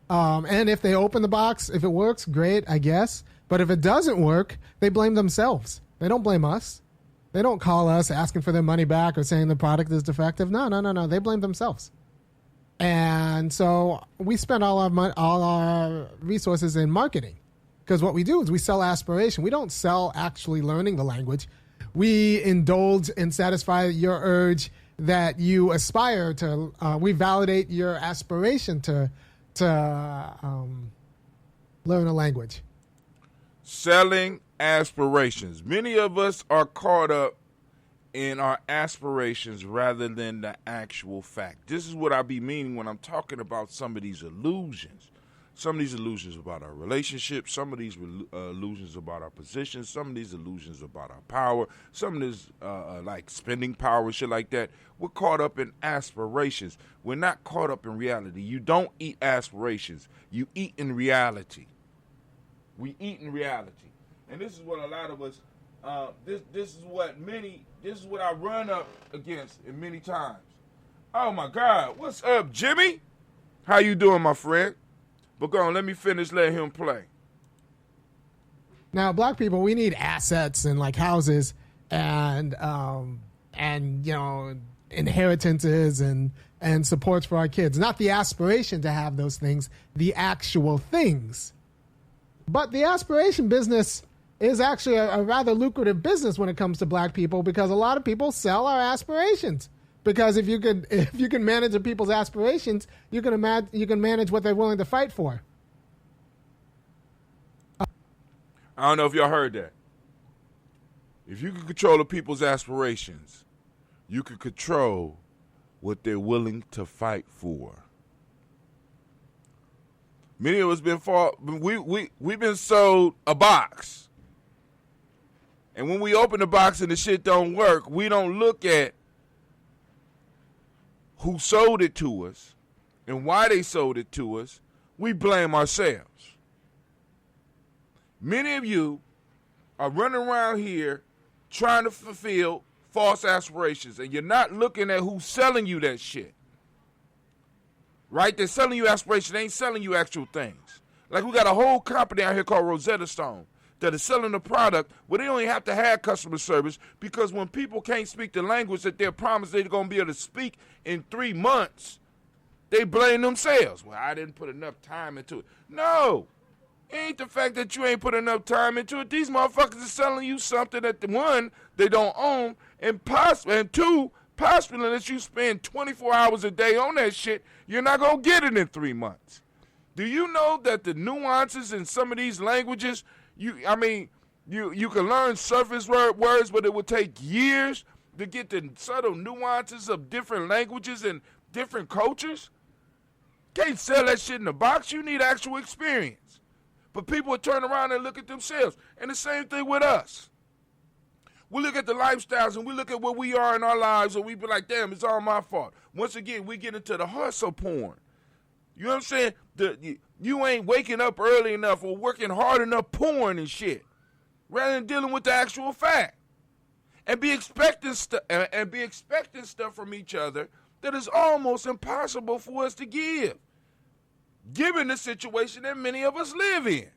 and if they open the box, if it works, great, I guess. But if it doesn't work, they blame themselves. They don't blame us. They don't call us asking for their money back or saying the product is defective. No. They blame themselves. And so we spend all our resources in marketing, because what we do is we sell aspiration. We don't sell actually learning the language. We indulge and satisfy your urge that you aspire to. We validate your aspiration to learn a language. Selling aspirations. Many of us are caught up in our aspirations rather than the actual fact. This is what I be meaning when I'm talking about some of these illusions. Some of these illusions about our relationships, some of these illusions about our positions, some of these illusions about our power, some of this like spending power and shit like that. We're caught up in aspirations. We're not caught up in reality. You don't eat aspirations. You eat in reality. We eat in reality. And this is what a lot of us, this is what I run up against in many times. Oh my God, what's up, Jimmy? How you doing, my friend? But go on, let me finish, let him play. Now, black people, we need assets and like houses and you know, inheritances and supports for our kids. Not the aspiration to have those things, the actual things. But the aspiration business is actually a rather lucrative business when it comes to black people, because a lot of people sell our aspirations. Because if you can manage people's aspirations, you can manage what they're willing to fight for. I don't know if y'all heard that. If you can control the people's aspirations, you can control what they're willing to fight for. Many of us we've been sold a box. And when we open the box and the shit don't work, we don't look at who sold it to us and why they sold it to us. We blame ourselves. Many of you are running around here trying to fulfill false aspirations, and you're not looking at who's selling you that shit. Right? They're selling you aspirations. They ain't selling you actual things. Like, we got a whole company out here called Rosetta Stone that is selling a product where they don't even have to have customer service, because when people can't speak the language that they're promised they're going to be able to speak in 3 months, they blame themselves. Well, I didn't put enough time into it. No. It ain't the fact that you ain't put enough time into it. These motherfuckers are selling you something that, one, they don't own, and two, possibly unless you spend 24 hours a day on that shit, you're not going to get it in 3 months. Do you know that the nuances in some of these languages, you can learn surface words, but it will take years to get the subtle nuances of different languages and different cultures? Can't sell that shit in a box. You need actual experience. But people will turn around and look at themselves. And the same thing with us. We look at the lifestyles and we look at where we are in our lives, and we be like, damn, it's all my fault. Once again, we get into the hustle porn. You know what I'm saying? You ain't waking up early enough or working hard enough porn and shit, rather than dealing with the actual fact. And be expecting stuff from each other that is almost impossible for us to give, given the situation that many of us live in.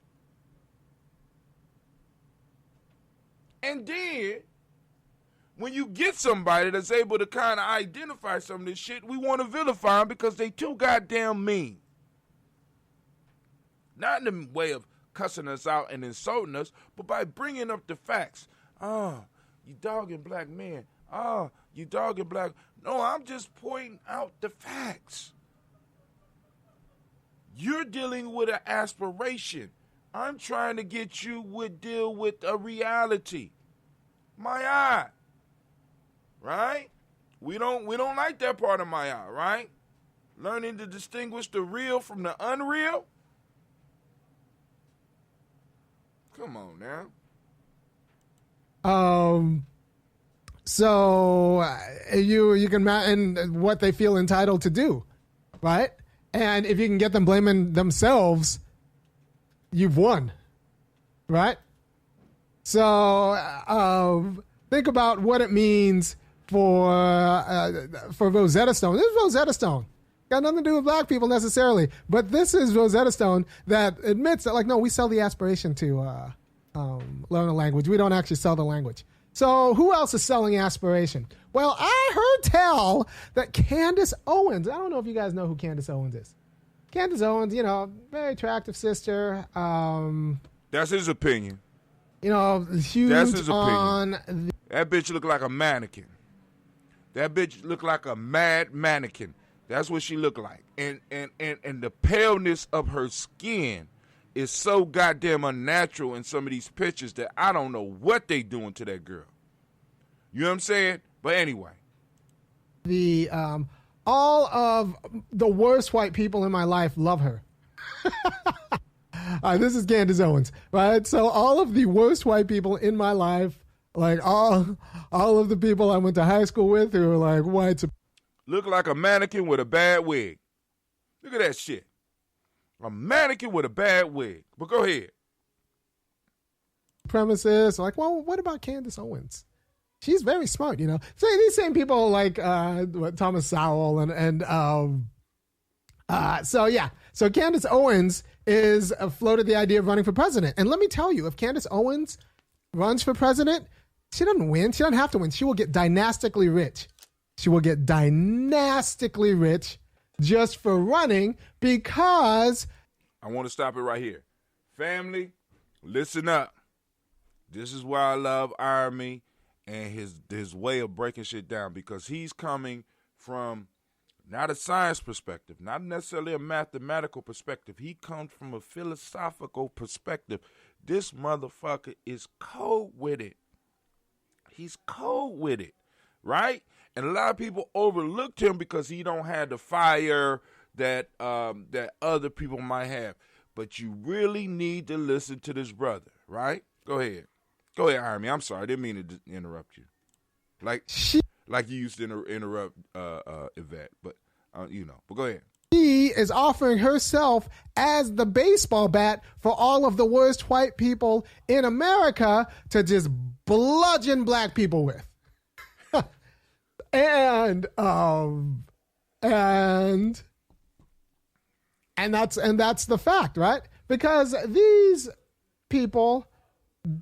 And then, when you get somebody that's able to kind of identify some of this shit, we want to vilify them because they too goddamn mean. Not in the way of cussing us out and insulting us, but by bringing up the facts. You dogging black men. You dogging black. No, I'm just pointing out the facts. You're dealing with an aspiration. I'm trying to get you to deal with a reality. My eye. Right? We don't like that part of my eye, right? Learning to distinguish the real from the unreal. Come on now. So you can and what they feel entitled to do, right? And if you can get them blaming themselves, you've won, right? So think about what it means for Rosetta Stone. This is Rosetta Stone. Got nothing to do with black people necessarily, but this is Rosetta Stone that admits that, like, no, we sell the aspiration to learn a language. We don't actually sell the language. So who else is selling aspiration? Well, I heard tell that Candace Owens. I don't know if you guys know who Candace Owens is. Candace Owens, very attractive sister. That's his opinion. Huge. That's his opinion. That bitch look like a mannequin. That bitch look like a mad mannequin. That's what she look like. And the paleness of her skin is so goddamn unnatural in some of these pictures that I don't know what they doing to that girl. You know what I'm saying? But anyway. The all of the worst white people in my life love her. This is Candace Owens, right? So all of the worst white people in my life, like all of the people I went to high school with who are like white. Look like a mannequin with a bad wig. Look at that shit. A mannequin with a bad wig. But go ahead. Premises like, well, what about Candace Owens? She's very smart, So these same people like Thomas Sowell So Candace Owens is floated the idea of running for president. And let me tell you, if Candace Owens runs for president, she doesn't win. She doesn't have to win. She will get dynastically rich. She will get dynastically rich just for running because... I want to stop it right here. Family, listen up. This is why I love Army and his way of breaking shit down, because he's coming from not a science perspective, not necessarily a mathematical perspective. He comes from a philosophical perspective. This motherfucker is cold with it. He's cold with it, right? And a lot of people overlooked him because he don't have the fire that other people might have. But you really need to listen to this brother, right? Go ahead, Army. I'm sorry, I didn't mean to interrupt you. Like you used to interrupt Yvette, but But go ahead. She is offering herself as the baseball bat for all of the worst white people in America to just bludgeon black people with. And that's the fact, right? Because these people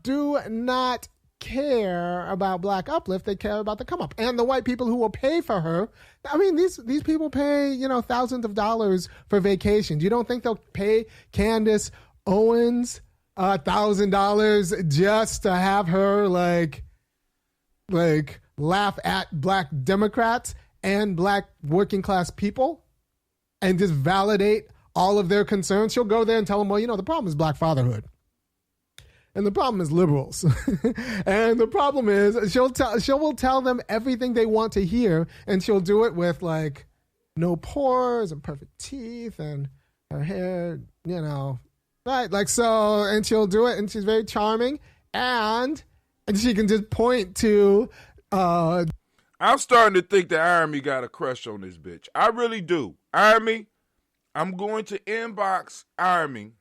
do not care about black uplift. They care about the come up. And the white people who will pay for her, I mean, these people pay, thousands of dollars for vacations. You don't think they'll pay Candace Owens $1,000 just to have her like laugh at black Democrats and black working class people and just validate all of their concerns? She'll go there and tell them, well, the problem is black fatherhood. And the problem is liberals. And the problem is she will tell them everything they want to hear, and she'll do it with like no pores and perfect teeth and her hair, right? Like so, and she'll do it, and she's very charming, and she can just point to I'm starting to think that Army got a crush on this bitch. I really do. Army, I'm going to inbox Army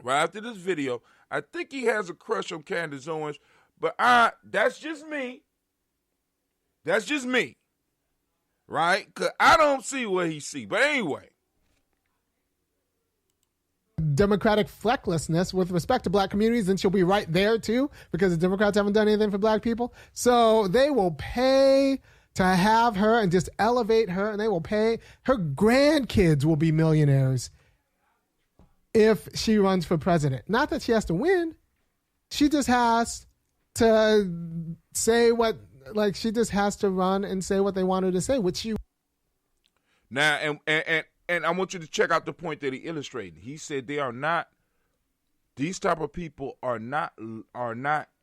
right after this video. I think he has a crush on Candace Owens, but that's just me. That's just me. Right? Because I don't see what he see. But anyway. Democratic flecklessness with respect to black communities, and she'll be right there too, because the Democrats haven't done anything for black people. So they will pay to have her and just elevate her, and they will pay. Her grandkids will be millionaires if she runs for president. Not that she has to win. She just has to say what, like, she just has to run and say what they want her to say, which she. Now, and I want you to check out the point that he illustrated. He said these type of people are not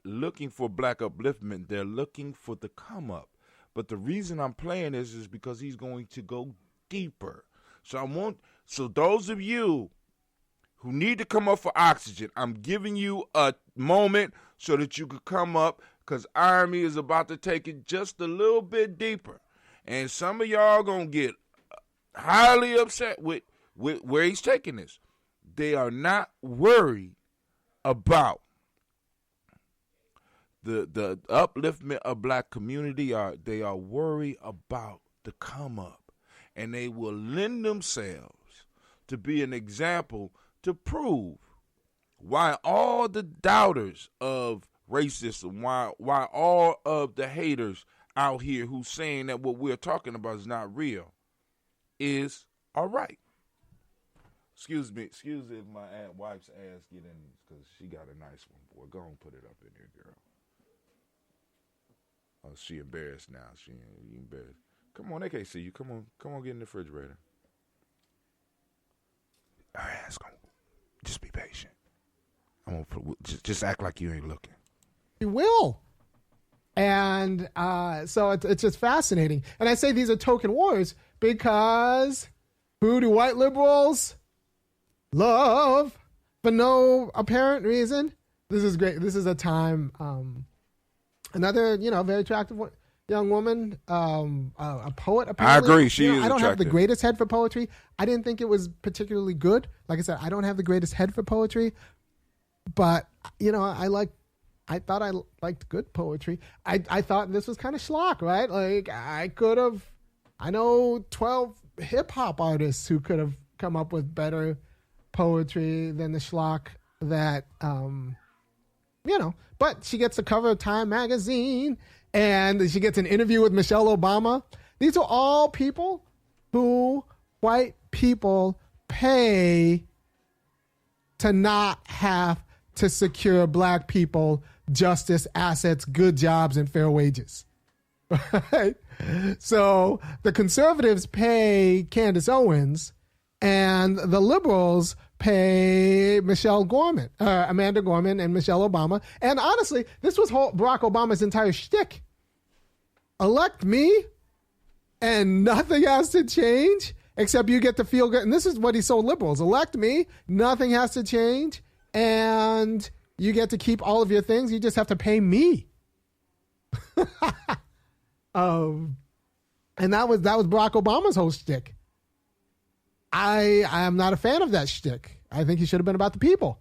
looking for black upliftment. They're looking for the come up. But the reason I'm playing this is because he's going to go deeper. So those of you who need to come up for oxygen, I'm giving you a moment so that you could come up, because Army is about to take it just a little bit deeper. And some of y'all going to get highly upset with where he's taking this. They are not worried about the upliftment of black community. They are worried about the come up, and they will lend themselves to be an example to prove why all the doubters of racism, why all of the haters out here who's saying that what we're talking about is not real is all right. Excuse me if my wife's ass get in, because she got a nice one, boy. Go and put it up in there, girl. Oh, she embarrassed now. She embarrassed. Come on, they can't see you. Come on, get in the refrigerator. Her ass gonna just be patient. I'm gonna just act like you ain't looking. You will. And so it's just fascinating. And I say these are token wars because who do white liberals love for no apparent reason? This is great. This is a time. Another, very attractive young woman, a poet. Apparently. I agree. She is I don't attractive. have the greatest head for poetry. I didn't think it was particularly good. Like I said, I don't have the greatest head for poetry, but I thought I liked good poetry. I thought this was kind of schlock, right? Like I know 12 hip hop artists who could have come up with better poetry than the schlock that, but she gets the cover of Time magazine and she gets an interview with Michelle Obama. These are all people who white people pay to not have to secure black people justice, assets, good jobs, and fair wages. Right? So the conservatives pay Candace Owens and the liberals pay Amanda Gorman and Michelle Obama. And honestly, this was Barack Obama's entire shtick. Elect me and nothing has to change except you get to feel good. And this is what he sold liberals. Elect me, nothing has to change, and you get to keep all of your things. You just have to pay me. And that was Barack Obama's whole shtick. I am not a fan of that shtick. I think he should have been about the people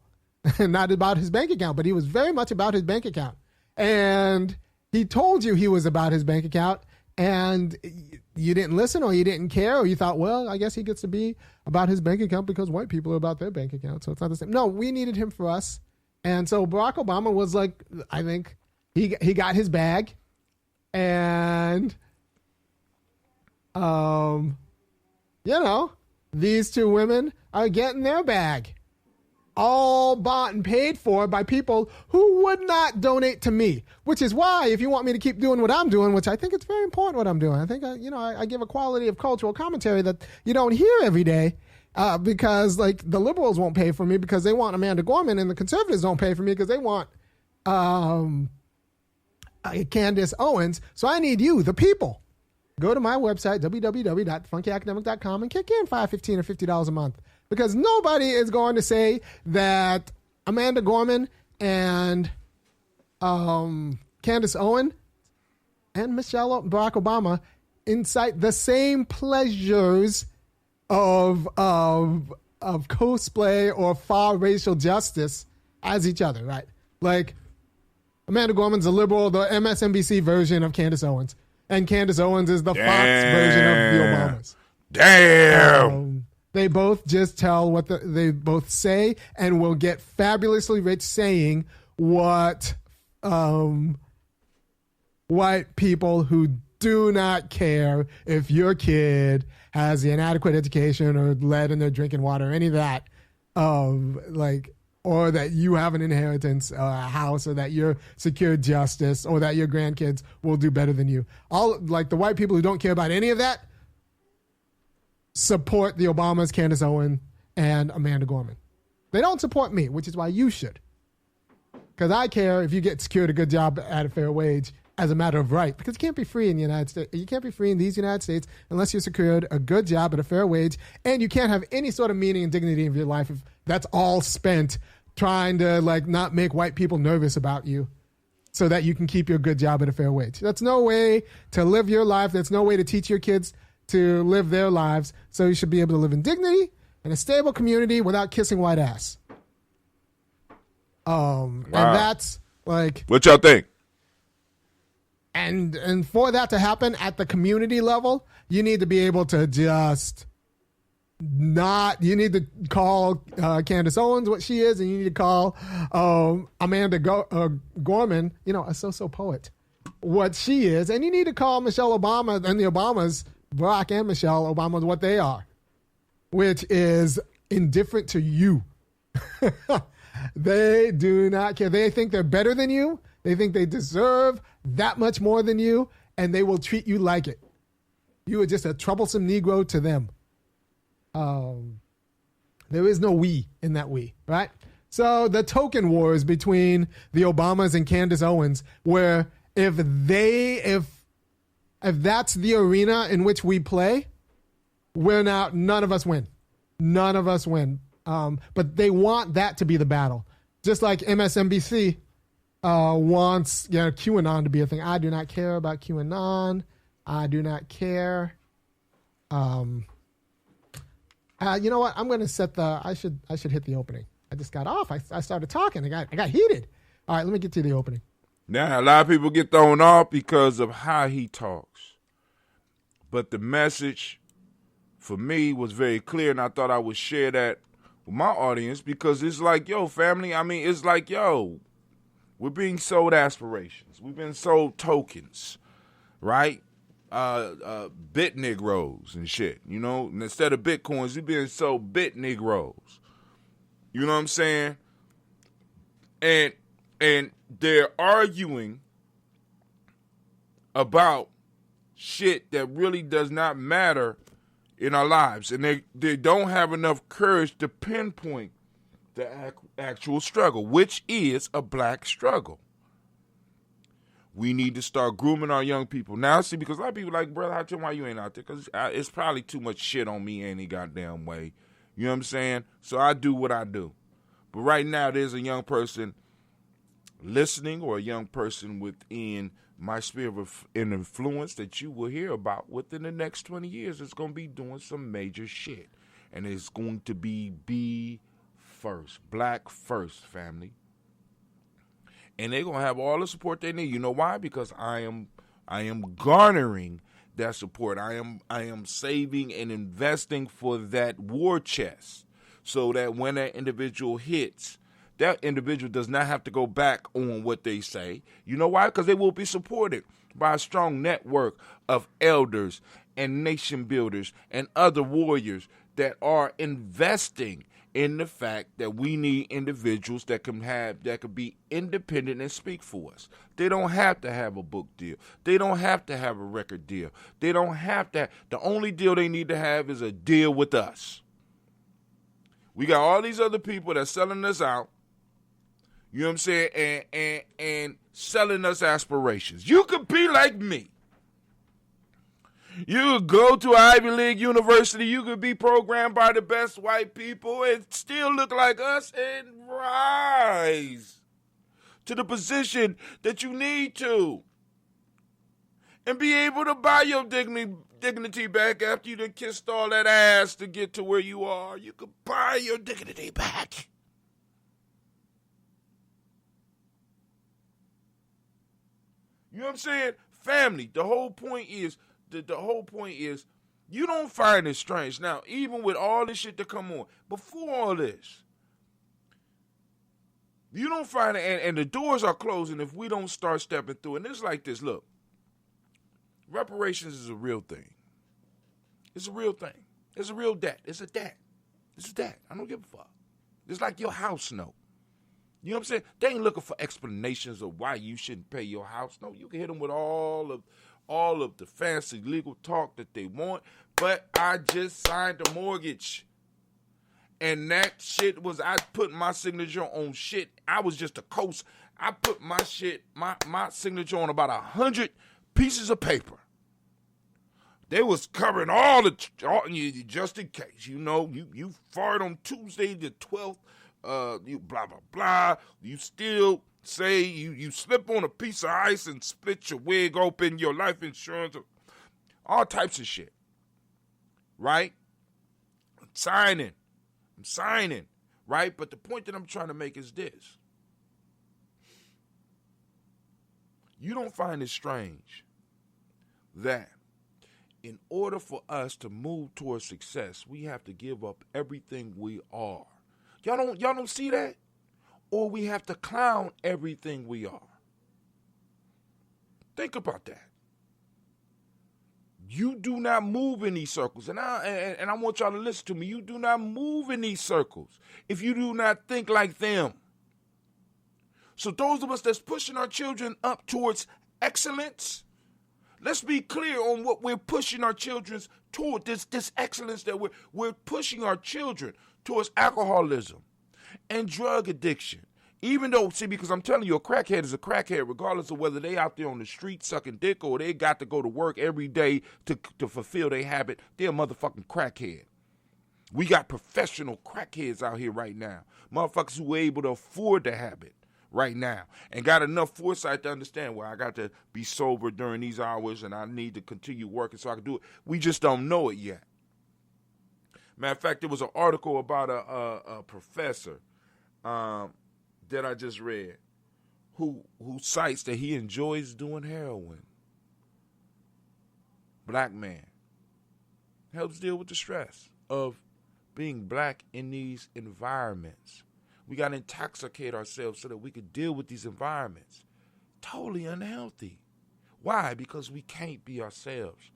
and not about his bank account, but he was very much about his bank account. And he told you he was about his bank account, and you didn't listen, or you didn't care, or you thought, well, I guess he gets to be about his bank account because white people are about their bank account, so it's not the same. No, we needed him for us. And so Barack Obama was like, I think he got his bag, and these two women are getting their bag, all bought and paid for by people who would not donate to me, which is why, if you want me to keep doing what I'm doing, which I think it's very important what I'm doing, I think, I give a quality of cultural commentary that you don't hear every day, because like the liberals won't pay for me because they want Amanda Gorman, and the conservatives don't pay for me because they want Candace Owens. So I need you, the people. Go to my website, www.funkyacademic.com, and kick in $5, $15, or $50 a month. Because nobody is going to say that Amanda Gorman and Candace Owens and Barack Obama incite the same pleasures of cosplay or far racial justice as each other, right? Like, Amanda Gorman's a liberal, the MSNBC version of Candace Owens. And Candace Owens is the Fox version of the Obamas. Damn. They both just tell what they both say, and will get fabulously rich saying what white people who do not care if your kid has the inadequate education or lead in their drinking water or any of that or that you have an inheritance, a house, or that you're secured justice, or that your grandkids will do better than you. All like the white people who don't care about any of that support the Obamas, Candace Owen, and Amanda Gorman. They don't support me, which is why you should. Because I care if you get secured a good job at a fair wage as a matter of right. Because you can't be free in the United States. You can't be free in these United States unless you're secured a good job at a fair wage, and you can't have any sort of meaning and dignity in your life if that's all spent trying to not make white people nervous about you so that you can keep your good job at a fair wage. That's no way to live your life. That's no way to teach your kids to live their lives. So you should be able to live in dignity in a stable community without kissing white ass. Wow. And that's what y'all think? And for that to happen at the community level, you need to be able to just you need to call Candace Owens what she is, and you need to call Amanda Gorman, a so-so poet, what she is, and you need to call Michelle Obama and the Obamas, Barack and Michelle Obama, what they are, which is indifferent to you. They do not care. They think they're better than you. They think they deserve that much more than you, and they will treat you like it. You are just a troublesome Negro to them. There is no we in that we, right? So the token wars between the Obamas and Candace Owens, where if that's the arena in which we play, none of us win. None of us win. But they want that to be the battle. Just like MSNBC wants QAnon to be a thing. I do not care about QAnon. I do not care. You know what? I'm going to set I should hit the opening. I just got off. I started talking. I got heated. All right, let me get to the opening. Now, a lot of people get thrown off because of how he talks. But the message for me was very clear, and I thought I would share that with my audience because it's like, yo, family, it's like, yo, we're being sold aspirations. We've been sold tokens, right? Bit Negroes and shit, and instead of Bitcoins, we've been sold Bit Negroes. You know what I'm saying? And they're arguing about shit that really does not matter in our lives. And they don't have enough courage to pinpoint the actual struggle, which is a black struggle. We need to start grooming our young people. Now, see, because a lot of people like, brother, how come why you ain't out there? Because it's probably too much shit on me any goddamn way. You know what I'm saying? So I do what I do. But right now, there's a young person listening or a young person within my sphere of influence that you will hear about within the next 20 years. It's going to be doing some major shit. And it's going to be first. Black first, family. And they're going to have all the support they need. You know why? Because I am garnering that support. I am saving and investing for that war chest so that when that individual hits, that individual does not have to go back on what they say. You know why? Because they will be supported by a strong network of elders and nation builders and other warriors that are investing in the fact that we need individuals that can be independent and speak for us. They don't have to have a book deal. They don't have to have a record deal. They don't have to. The only deal they need to have is a deal with us. We got all these other people that's selling us out. You know what I'm saying? And selling us aspirations. You could be like me. You could go to Ivy League University. You could be programmed by the best white people and still look like us and rise to the position that you need to. And be able to buy your dignity back after you done kissed all that ass to get to where you are. You could buy your dignity back. You know what I'm saying? Family, the whole point is, you don't find it strange. Now, even with all this shit to come on, before all this, you don't find it, and the doors are closing if we don't start stepping through. And it's like this, look, reparations is a real thing. It's a real thing. It's a real debt. It's a debt. It's a debt. I don't give a fuck. It's like your house note. You know what I'm saying? They ain't looking for explanations of why you shouldn't pay your house note. You can hit them with all of the fancy legal talk that they want, but I just signed a mortgage. And that shit was, I put my signature on shit. I was just a coast. I put my shit, my signature on about 100 pieces of paper. They was covering all just in case, you fired on Tuesday the 12th, you blah, blah, blah. You still say you slip on a piece of ice and split your wig open, your life insurance, all types of shit. Right? I'm signing, right? But the point that I'm trying to make is this. You don't find it strange that in order for us to move towards success, we have to give up everything we are. Y'all don't see that? Or we have to clown everything we are. Think about that. You do not move in these circles. And I want y'all to listen to me. You do not move in these circles if you do not think like them. So those of us that's pushing our children up towards excellence, let's be clear on what we're pushing our children toward, this excellence that we're pushing our children towards alcoholism and drug addiction. Even though, because I'm telling you, a crackhead is a crackhead, regardless of whether they out there on the street sucking dick or they got to go to work every day to fulfill their habit, they're a motherfucking crackhead. We got professional crackheads out here right now. Motherfuckers who are able to afford the habit right now and got enough foresight to understand, well, I got to be sober during these hours and I need to continue working so I can do it. We just don't know it yet. Matter of fact, there was an article about a professor that I just read who cites that he enjoys doing heroin. Black man. Helps deal with the stress of being black in these environments. We got to intoxicate ourselves so that we could deal with these environments. Totally unhealthy. Why? Because we can't be ourselves.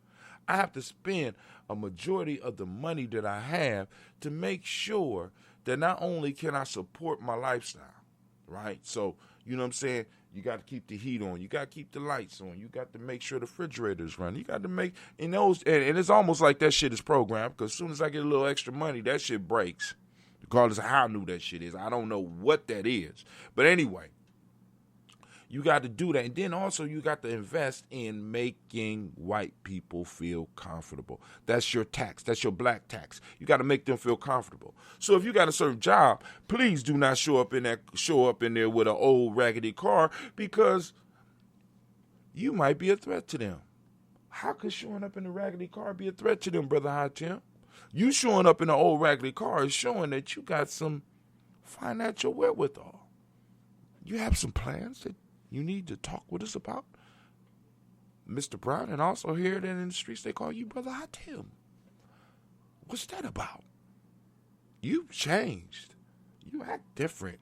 I have to spend a majority of the money that I have to make sure that not only can I support my lifestyle, right? So, you know what I'm saying? You got to keep the heat on. You got to keep the lights on. You got to make sure the refrigerator's running. You got to make, and it's almost like that shit is programmed, because as soon as I get a little extra money, that shit breaks. Regardless of how new that shit is. I don't know what that is. But anyway, you got to do that. And then also you got to invest in making white people feel comfortable. That's your tax. That's your black tax. You got to make them feel comfortable. So if you got a certain job, please do not show up in there with an old raggedy car, because you might be a threat to them. How could showing up in a raggedy car be a threat to them, Brother High Tim? You showing up in an old raggedy car is showing that you got some financial wherewithal. You have some plans that you need to talk with us about, Mr. Brown, and also hear that in the streets they call you Brother Hot Tim. What's that about? You've changed. You act different.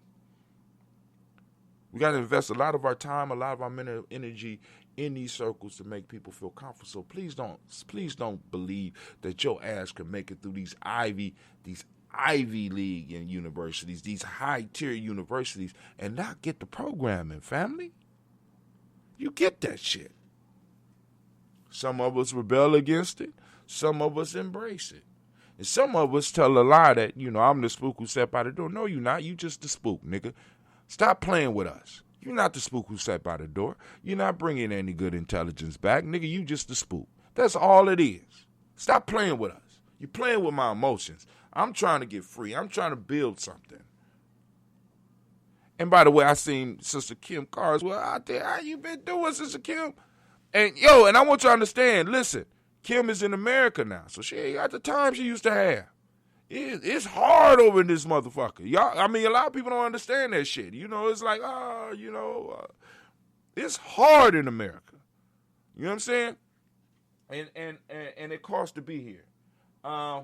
We got to invest a lot of our time, a lot of our mental energy in these circles to make people feel comfortable. So please don't believe that your ass can make it through these Ivy League universities, these high-tier universities, and not get the programming, family. You get that shit. Some of us rebel against it. Some of us embrace it. And some of us tell a lie that, I'm the spook who sat by the door. No, you not. You just the spook, nigga. Stop playing with us. You're not the spook who sat by the door. You're not bringing any good intelligence back. Nigga, you just the spook. That's all it is. Stop playing with us. You're playing with my emotions. I'm trying to get free. I'm trying to build something. And by the way, I seen Sister Kim Carswell out there. How you been doing, Sister Kim? And I want you to understand, listen, Kim is in America now, so she ain't got the time she used to have. It's hard over in this motherfucker. Y'all, a lot of people don't understand that shit. It's like, it's hard in America. You know what I'm saying? And it costs to be here. Brother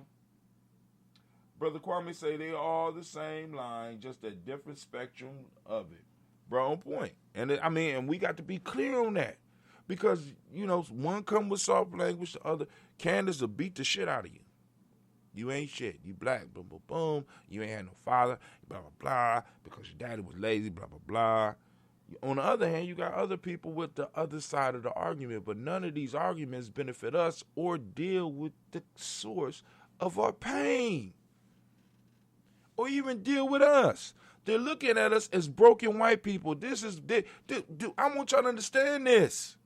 Kwame say they all the same line, just a different spectrum of it. Bro, on point. And we got to be clear on that. Because, one come with soft language, the other, Candace will beat the shit out of you. You ain't shit. You black, boom, boom, boom. You ain't had no father, blah, blah, blah, because your daddy was lazy, blah, blah, blah. On the other hand, you got other people with the other side of the argument, but none of these arguments benefit us or deal with the source of our pain or even deal with us. They're looking at us as broken white people. I want y'all to understand this.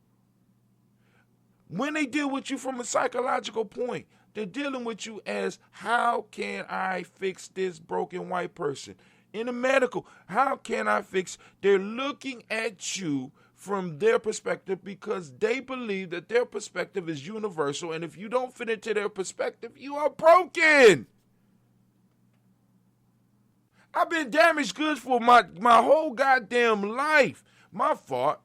When they deal with you from a psychological point, they're dealing with you as, how can I fix this broken white person? In the medical, how can I fix? They're looking at you from their perspective because they believe that their perspective is universal, and if you don't fit into their perspective, you are broken. I've been damaged goods for my whole goddamn life. My fault.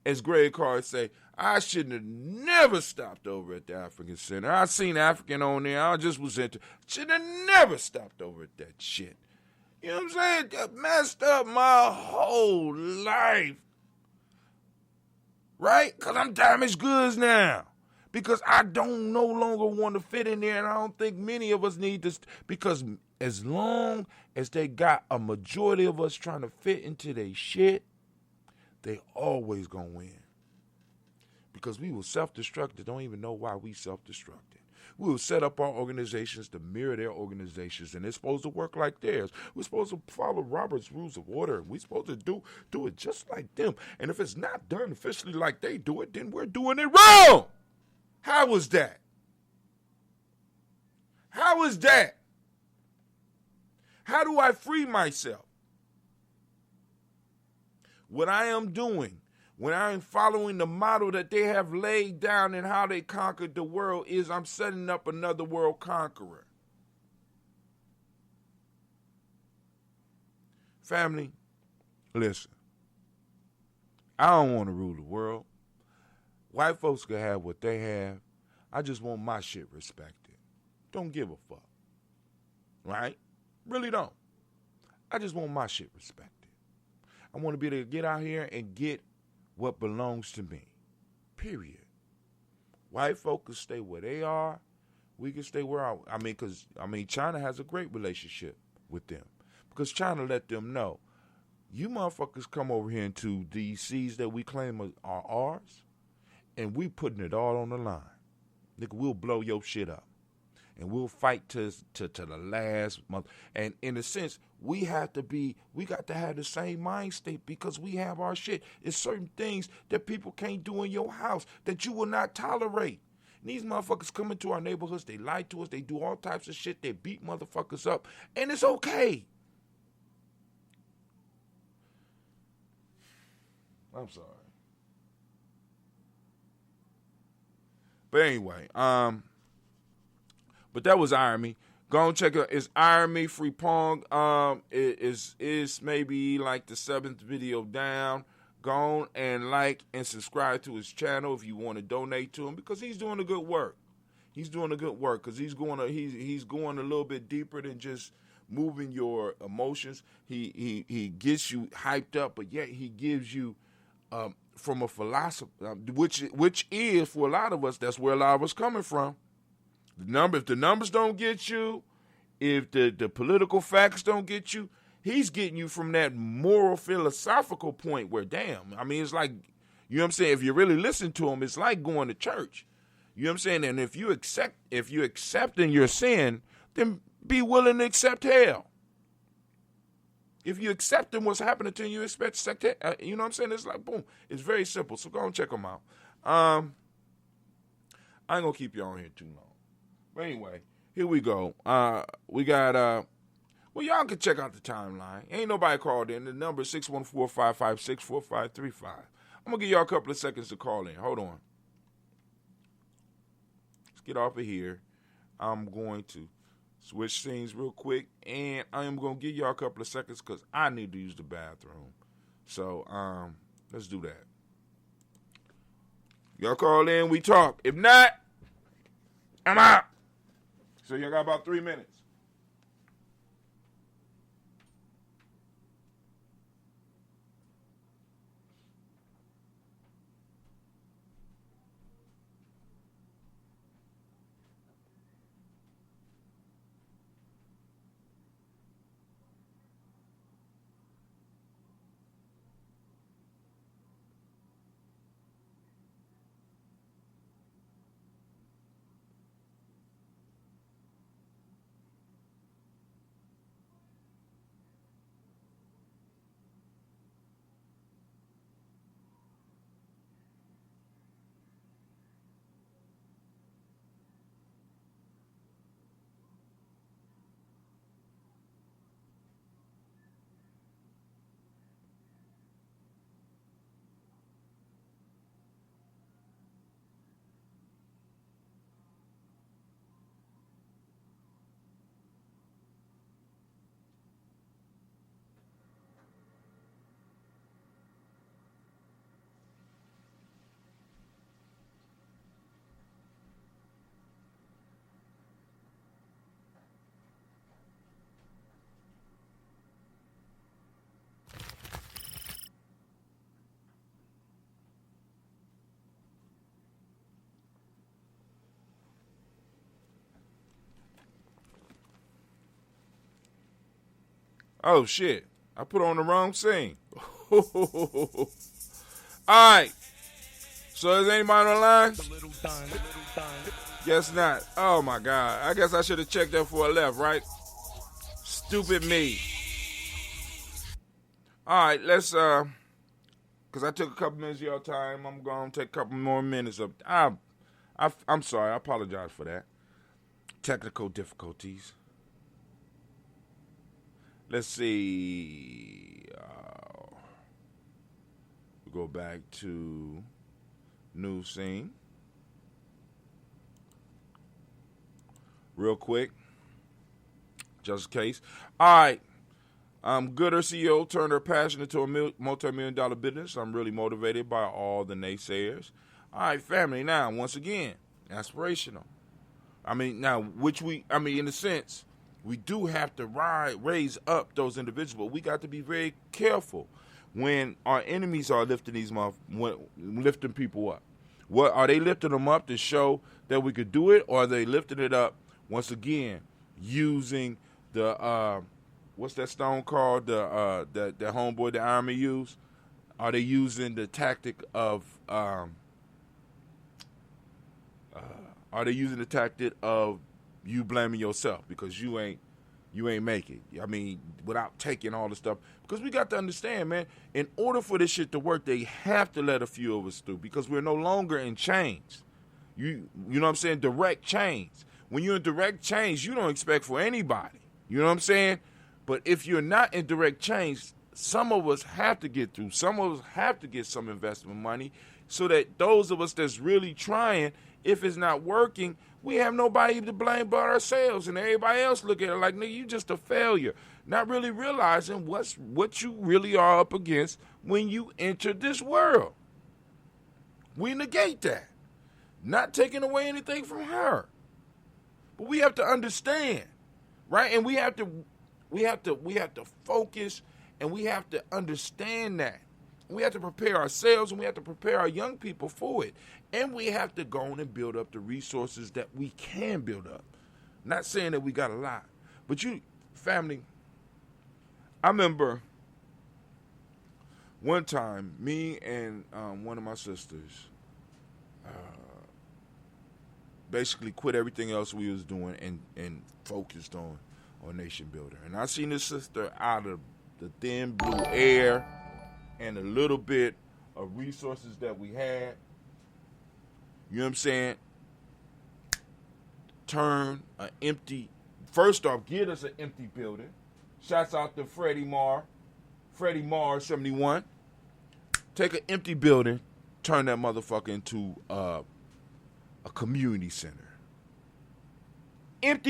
As Greg Carr say, I shouldn't have never stopped over at the African Center. I seen African on there. I just was into. Should have never stopped over at that shit. You know what I'm saying? That messed up my whole life. Right? Because I'm damaged goods now. Because I don't no longer want to fit in there, and I don't think many of us need this. Because as long as they got a majority of us trying to fit into their shit, they always gonna win. Because we will self-destructed, don't even know why we self-destructed. We will set up our organizations to mirror their organizations, and it's supposed to work like theirs. We're supposed to follow Robert's Rules of Order, and we're supposed to do it just like them. And if it's not done officially like they do it, then we're doing it wrong. How is that? How is that? How do I free myself? What I am doing, when I am following the model that they have laid down and how they conquered the world, is I'm setting up another world conqueror. Family, listen. I don't want to rule the world. White folks can have what they have. I just want my shit respected. Don't give a fuck. Right? Really don't. I just want my shit respected. I want to be able to get out here and get what belongs to me. Period. White folk can stay where they are. We can stay where because China has a great relationship with them. Because China let them know, you motherfuckers come over here into these seas that we claim are ours, and we putting it all on the line. Nigga, we'll blow your shit up. And we'll fight to the last month. And in a sense, we got to have the same mind state because we have our shit. It's certain things that people can't do in your house that you will not tolerate. And these motherfuckers come into our neighborhoods, they lie to us, they do all types of shit, they beat motherfuckers up, and it's okay. I'm sorry. But anyway, but that was Iron Me. Go and check it out. It's Iron Me Free Pong. It is maybe like the 7th video down. Go and like and subscribe to his channel if you want to donate to him because he's doing a good work. He's doing a good work because he's going a little bit deeper than just moving your emotions. He gets you hyped up, but yet he gives you from a philosophy, which is for a lot of us. That's where a lot of us coming from. If the numbers don't get you, if the political facts don't get you, he's getting you from that moral philosophical point where, damn, it's like, you know what I'm saying? If you really listen to him, it's like going to church. You know what I'm saying? And if you accepting your sin, then be willing to accept hell. If you accepting what's happening to you, you expect you know what I'm saying? It's like, boom. It's very simple. So go and check them out. I ain't going to keep you on here too long. But anyway, here we go. We got, well, y'all can check out the timeline. Ain't nobody called in. The number is 614-556-4535. I'm going to give y'all a couple of seconds to call in. Hold on. Let's get off of here. I'm going to switch scenes real quick, and I am going to give y'all a couple of seconds because I need to use the bathroom. So, let's do that. Y'all call in, we talk. If not, I'm out. So y'all got about 3 minutes. Oh, shit. I put on the wrong scene. All right. So is anybody online? Guess not. Oh, my God. I guess I should have checked that before I left, right? Stupid me. All right, let's, because I took a couple minutes of your time. I'm going to take a couple more minutes of, I'm sorry. I apologize for that. Technical difficulties. Let's see. We go back to news scene. Real quick. Just in case. All right. Gooder CEO turned her passion into a multi-million-dollar business. I'm really motivated by all the naysayers. All right, family. Now, once again, aspirational. In a sense, we do have to raise up those individuals, but we got to be very careful when our enemies are lifting lifting people up. What are they lifting them up to show that we could do it, or are they lifting it up once again using the what's that stone called? The homeboy the army used? Are they using the tactic of you blaming yourself because you ain't make it? I mean, without taking all the stuff. Because we got to understand, man, in order for this shit to work, they have to let a few of us through because we're no longer in chains. You know what I'm saying? Direct chains. When you're in direct chains, you don't expect for anybody. You know what I'm saying? But if you're not in direct chains, some of us have to get through. Some of us have to get some investment money so that those of us that's really trying, if it's not working, we have nobody to blame but ourselves, and everybody else look at it like, nigga, you just a failure. Not really realizing what you really are up against when you enter this world. We negate that. Not taking away anything from her. But we have to understand, right? And we have to focus, and we have to understand that. We have to prepare ourselves, and we have to prepare our young people for it. And we have to go on and build up the resources that we can build up. Not saying that we got a lot. But you, family, I remember one time, me and one of my sisters basically quit everything else we was doing and focused on nation builder. And I seen this sister out of the thin blue air and a little bit of resources that we had. You know what I'm saying? Turn an empty, first off, get us an empty building. Shouts out to Freddie Marr 71. Take an empty building, turn that motherfucker into a community center. An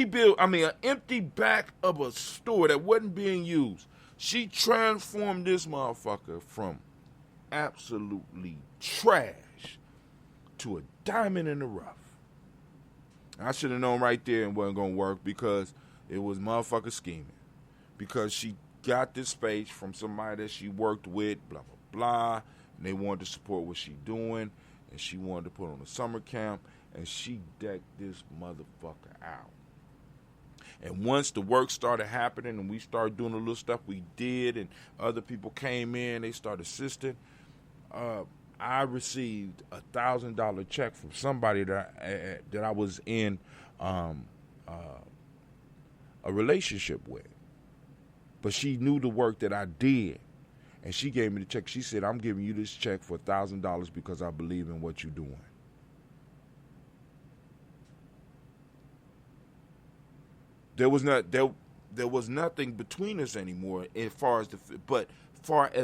empty back of a store that wasn't being used. She transformed this motherfucker from absolutely trash to a diamond in the rough. I should have known right there it wasn't going to work because it was motherfucker scheming. Because she got this space from somebody that she worked with, blah, blah, blah, and they wanted to support what she doing, and she wanted to put on a summer camp, and she decked this motherfucker out. And once the work started happening and we started doing the little stuff we did and other people came in, they started assisting, I received $1,000 check from somebody that I was in a relationship with. But she knew the work that I did, and she gave me the check. She said, I'm giving you this check for $1,000 because I believe in what you're doing. There was nothing between us anymore as far as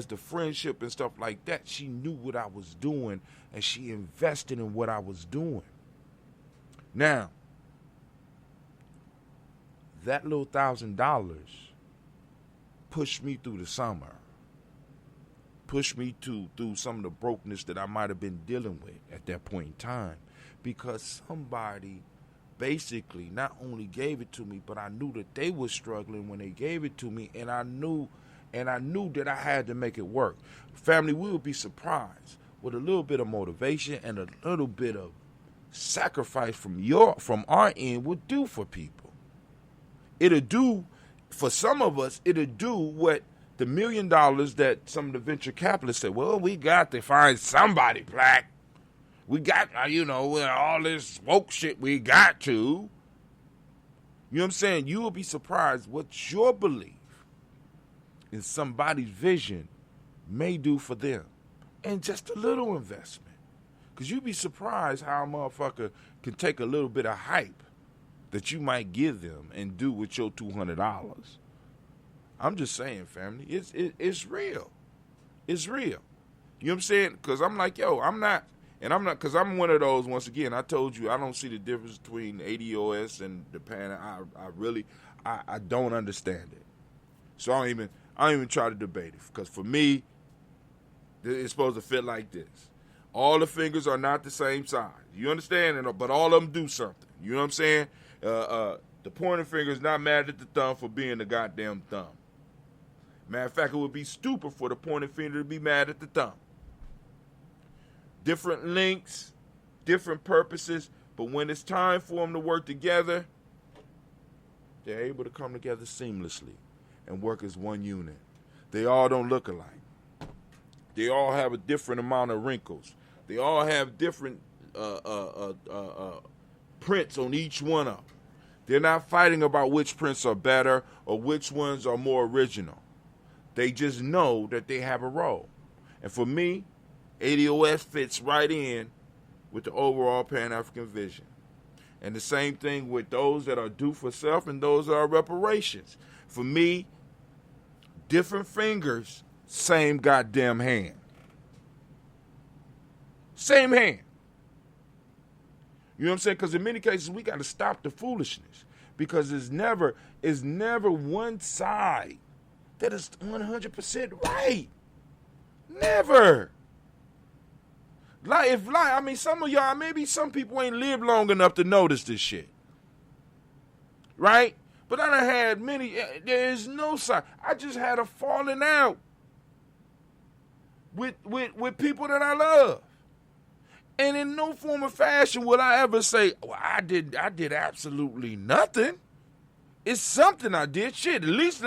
the friendship and stuff like that. She knew what I was doing, and she invested in what I was doing. Now, that little $1,000 pushed me through the summer, pushed me through some of the brokenness that I might have been dealing with at that point in time, because somebody basically not only gave it to me, but I knew that they were struggling when they gave it to me, and I knew that I had to make it work. Family, we would be surprised with a little bit of motivation and a little bit of sacrifice from our end would do for people. It'll do for some of us, it'll do what the $1 million that some of the venture capitalists say, well, we got to find somebody black. We got, all this woke shit, we got to. You know what I'm saying? You will be surprised what your belief in somebody's vision may do for them. And just a little investment. Because you'd be surprised how a motherfucker can take a little bit of hype that you might give them and do with your $200. I'm just saying, family, it's real. It's real. You know what I'm saying? Because I'm like, because I'm one of those, once again, I told you, I don't see the difference between ADOS and the pan. I don't understand it. So I don't even try to debate it. Because for me, it's supposed to fit like this. All the fingers are not the same size. You understand? But all of them do something. You know what I'm saying? The pointer finger is not mad at the thumb for being the goddamn thumb. Matter of fact, it would be stupid for the pointer finger to be mad at the thumb. Different lengths, different purposes, but when it's time for them to work together, they're able to come together seamlessly and work as one unit. They all don't look alike. They all have a different amount of wrinkles. They all have different prints on each one of them. They're not fighting about which prints are better or which ones are more original. They just know that they have a role. And for me, ADOS fits right in with the overall Pan-African vision. And the same thing with those that are due for self and those that are reparations. For me, different fingers, same goddamn hand. Same hand. You know what I'm saying? Because in many cases, we got to stop the foolishness. Because it's never one side that is 100% right. Never. Some of y'all, maybe some people ain't lived long enough to notice this shit. Right? But I done had many, there is no side. I just had a falling out with people that I love. And in no form or fashion will I ever say, well, I did absolutely nothing. It's something I did. Shit, at least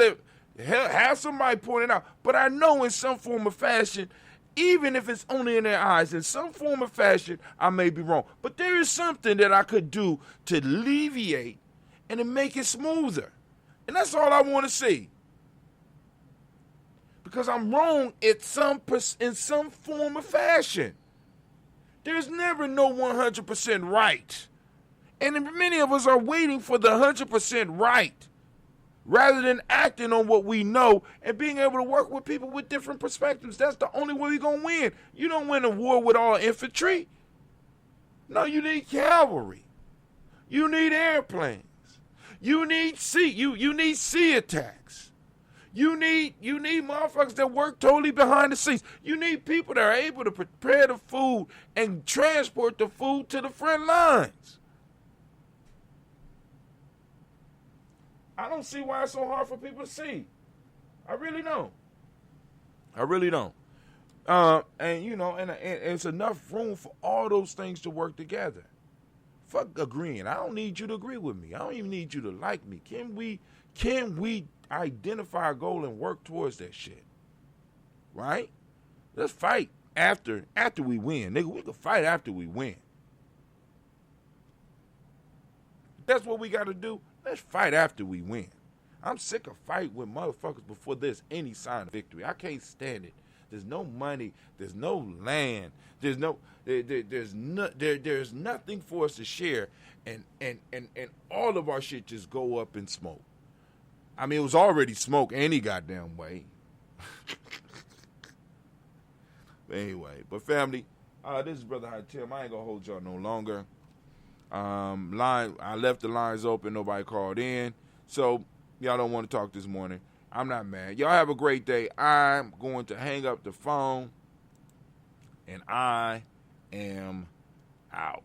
have somebody point it out. But I know in some form or fashion, even if it's only in their eyes, in some form or fashion, I may be wrong. But there is something that I could do to alleviate and to make it smoother. And that's all I want to see. Because I'm wrong in some form or fashion. There's never no 100% right. And many of us are waiting for the 100% right rather than acting on what we know and being able to work with people with different perspectives. That's the only way we're going to win. You don't win a war with all infantry. No, you need cavalry. You need airplanes. You need sea attacks. You need motherfuckers that work totally behind the scenes. You need people that are able to prepare the food and transport the food to the front lines. I don't see why it's so hard for people to see. I really don't. And it's enough room for all those things to work together. Fuck agreeing. I don't need you to agree with me. I don't even need you to like me. Can we identify a goal and work towards that shit? Right? Let's fight after we win. Nigga, we can fight after we win. If that's what we got to do. Let's fight after we win. I'm sick of fighting with motherfuckers before there's any sign of victory. I can't stand it. There's no money. There's no land. There's nothing for us to share, and all of our shit just go up in smoke. I mean, it was already smoke any goddamn way. Anyway, but family, this is Brother High Tim. I ain't gonna hold y'all no longer. I left the lines open. Nobody called in, so y'all don't want to talk this morning. I'm not mad. Y'all have a great day. I'm going to hang up the phone, and I am out.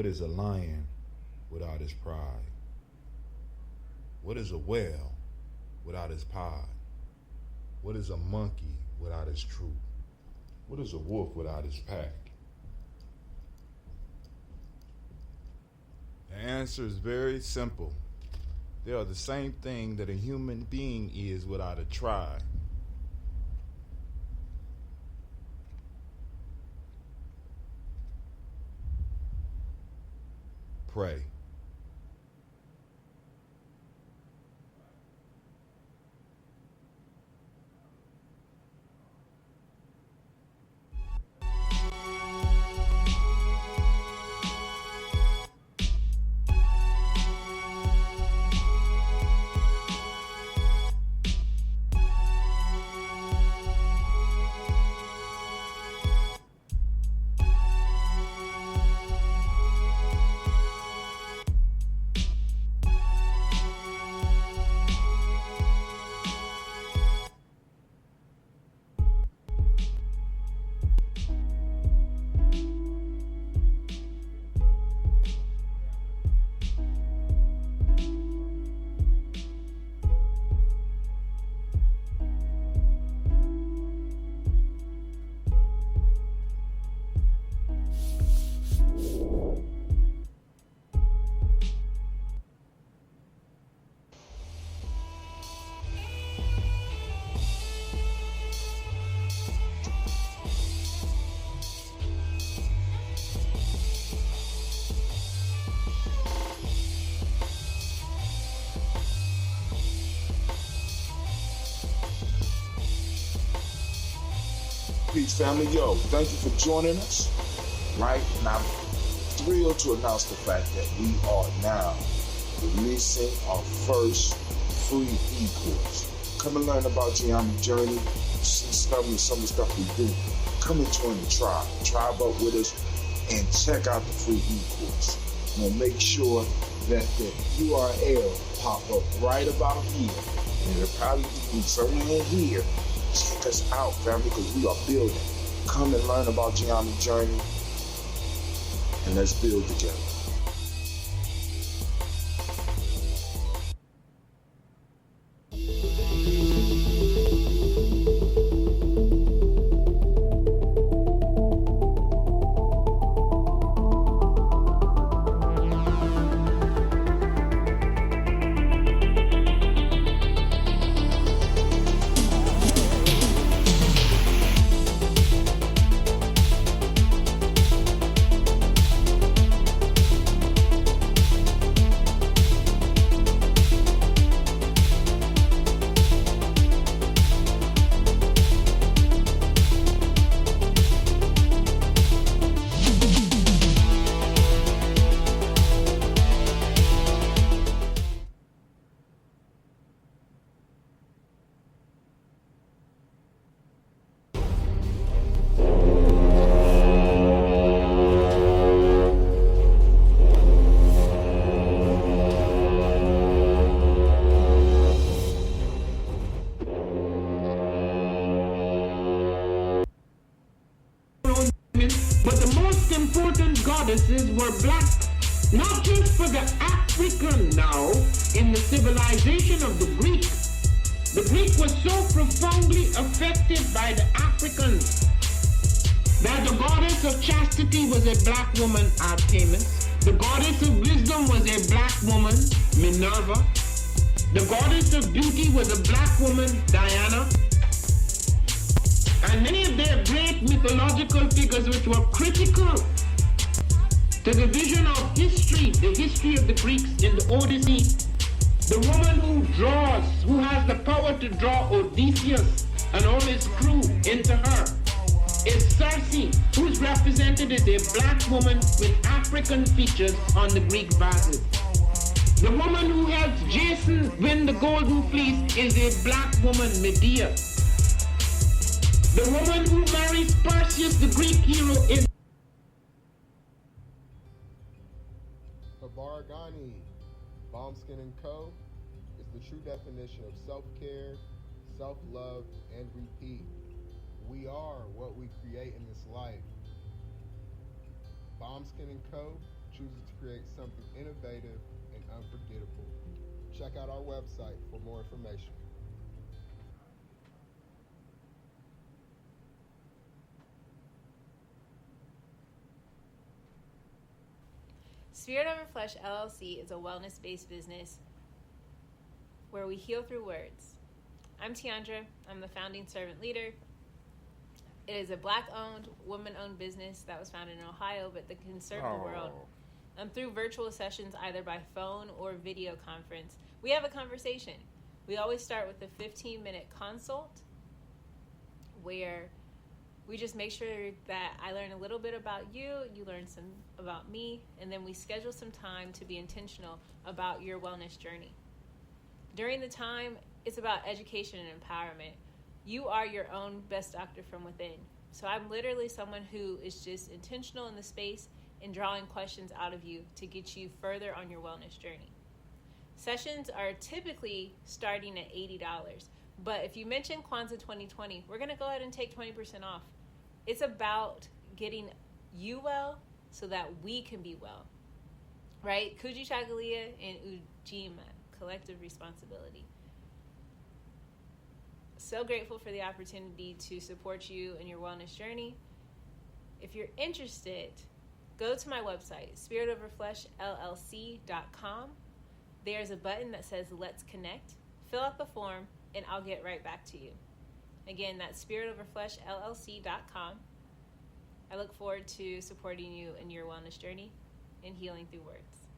is a lion without his pride? What is a whale without his pod? What is a monkey without his troop? What is a wolf without his pack? The answer is very simple. They are the same thing that a human being is without a tribe. Pray. Peace, family. Yo, thank you for joining us. Right? And I'm thrilled to announce the fact that we are now releasing our first free e-course. Come and learn about Gye-Nyame journey, see some of the stuff we do. Come and join the tribe. Tribe up with us and check out the free e-course. We'll make sure that the URL pop up right about here. And it'll probably be somewhere in here. Check us out, family, because we are building. Come and learn about Gye-Nyame journey, and let's build together. But the most important goddesses were black, not just for the African now in the civilization of the Greek. The Greek was so profoundly affected by the Africans that the goddess of chastity was a black woman, Artemis. The goddess of wisdom was a black woman, Minerva. The goddess of beauty was a black woman, Diana. And many of their great mythological figures which were critical to the vision of history, the history of the Greeks in the Odyssey. The woman who draws, who has the power to draw Odysseus and all his crew into her, is Circe, who is represented as a black woman with African features on the Greek vases. The woman who helps Jason win the Golden Fleece is a black woman, Medea. The woman who marries Perseus, the Greek hero, is Habaragani, Bombskin & Co. is the true definition of self-care, self-love, and repeat. We are what we create in this life. Bombskin & Co. chooses to create something innovative and unforgettable. Check out our website for more information. Spirit Over Flesh LLC is a wellness-based business where we heal through words. I'm Tiandra. I'm the founding servant leader. It is a Black-owned, woman-owned business that was founded in Ohio, but that can serve the world. Through virtual sessions, either by phone or video conference, we have a conversation. We always start with a 15-minute consult where we just make sure that I learn a little bit about you, you learn some about me, and then we schedule some time to be intentional about your wellness journey. During the time, it's about education and empowerment. You are your own best doctor from within. So I'm literally someone who is just intentional in the space and drawing questions out of you to get you further on your wellness journey. Sessions are typically starting at $80, but if you mention Kwanzaa 2020, we're going to go ahead and take 20% off. It's about getting you well so that we can be well, right? Kujichagulia and Ujima, collective responsibility. So grateful for the opportunity to support you in your wellness journey. If you're interested, go to my website, spiritoverfleshllc.com. There's a button that says Let's Connect. Fill out the form, and I'll get right back to you. Again, that's spiritoverfleshllc.com. I look forward to supporting you in your wellness journey and healing through words.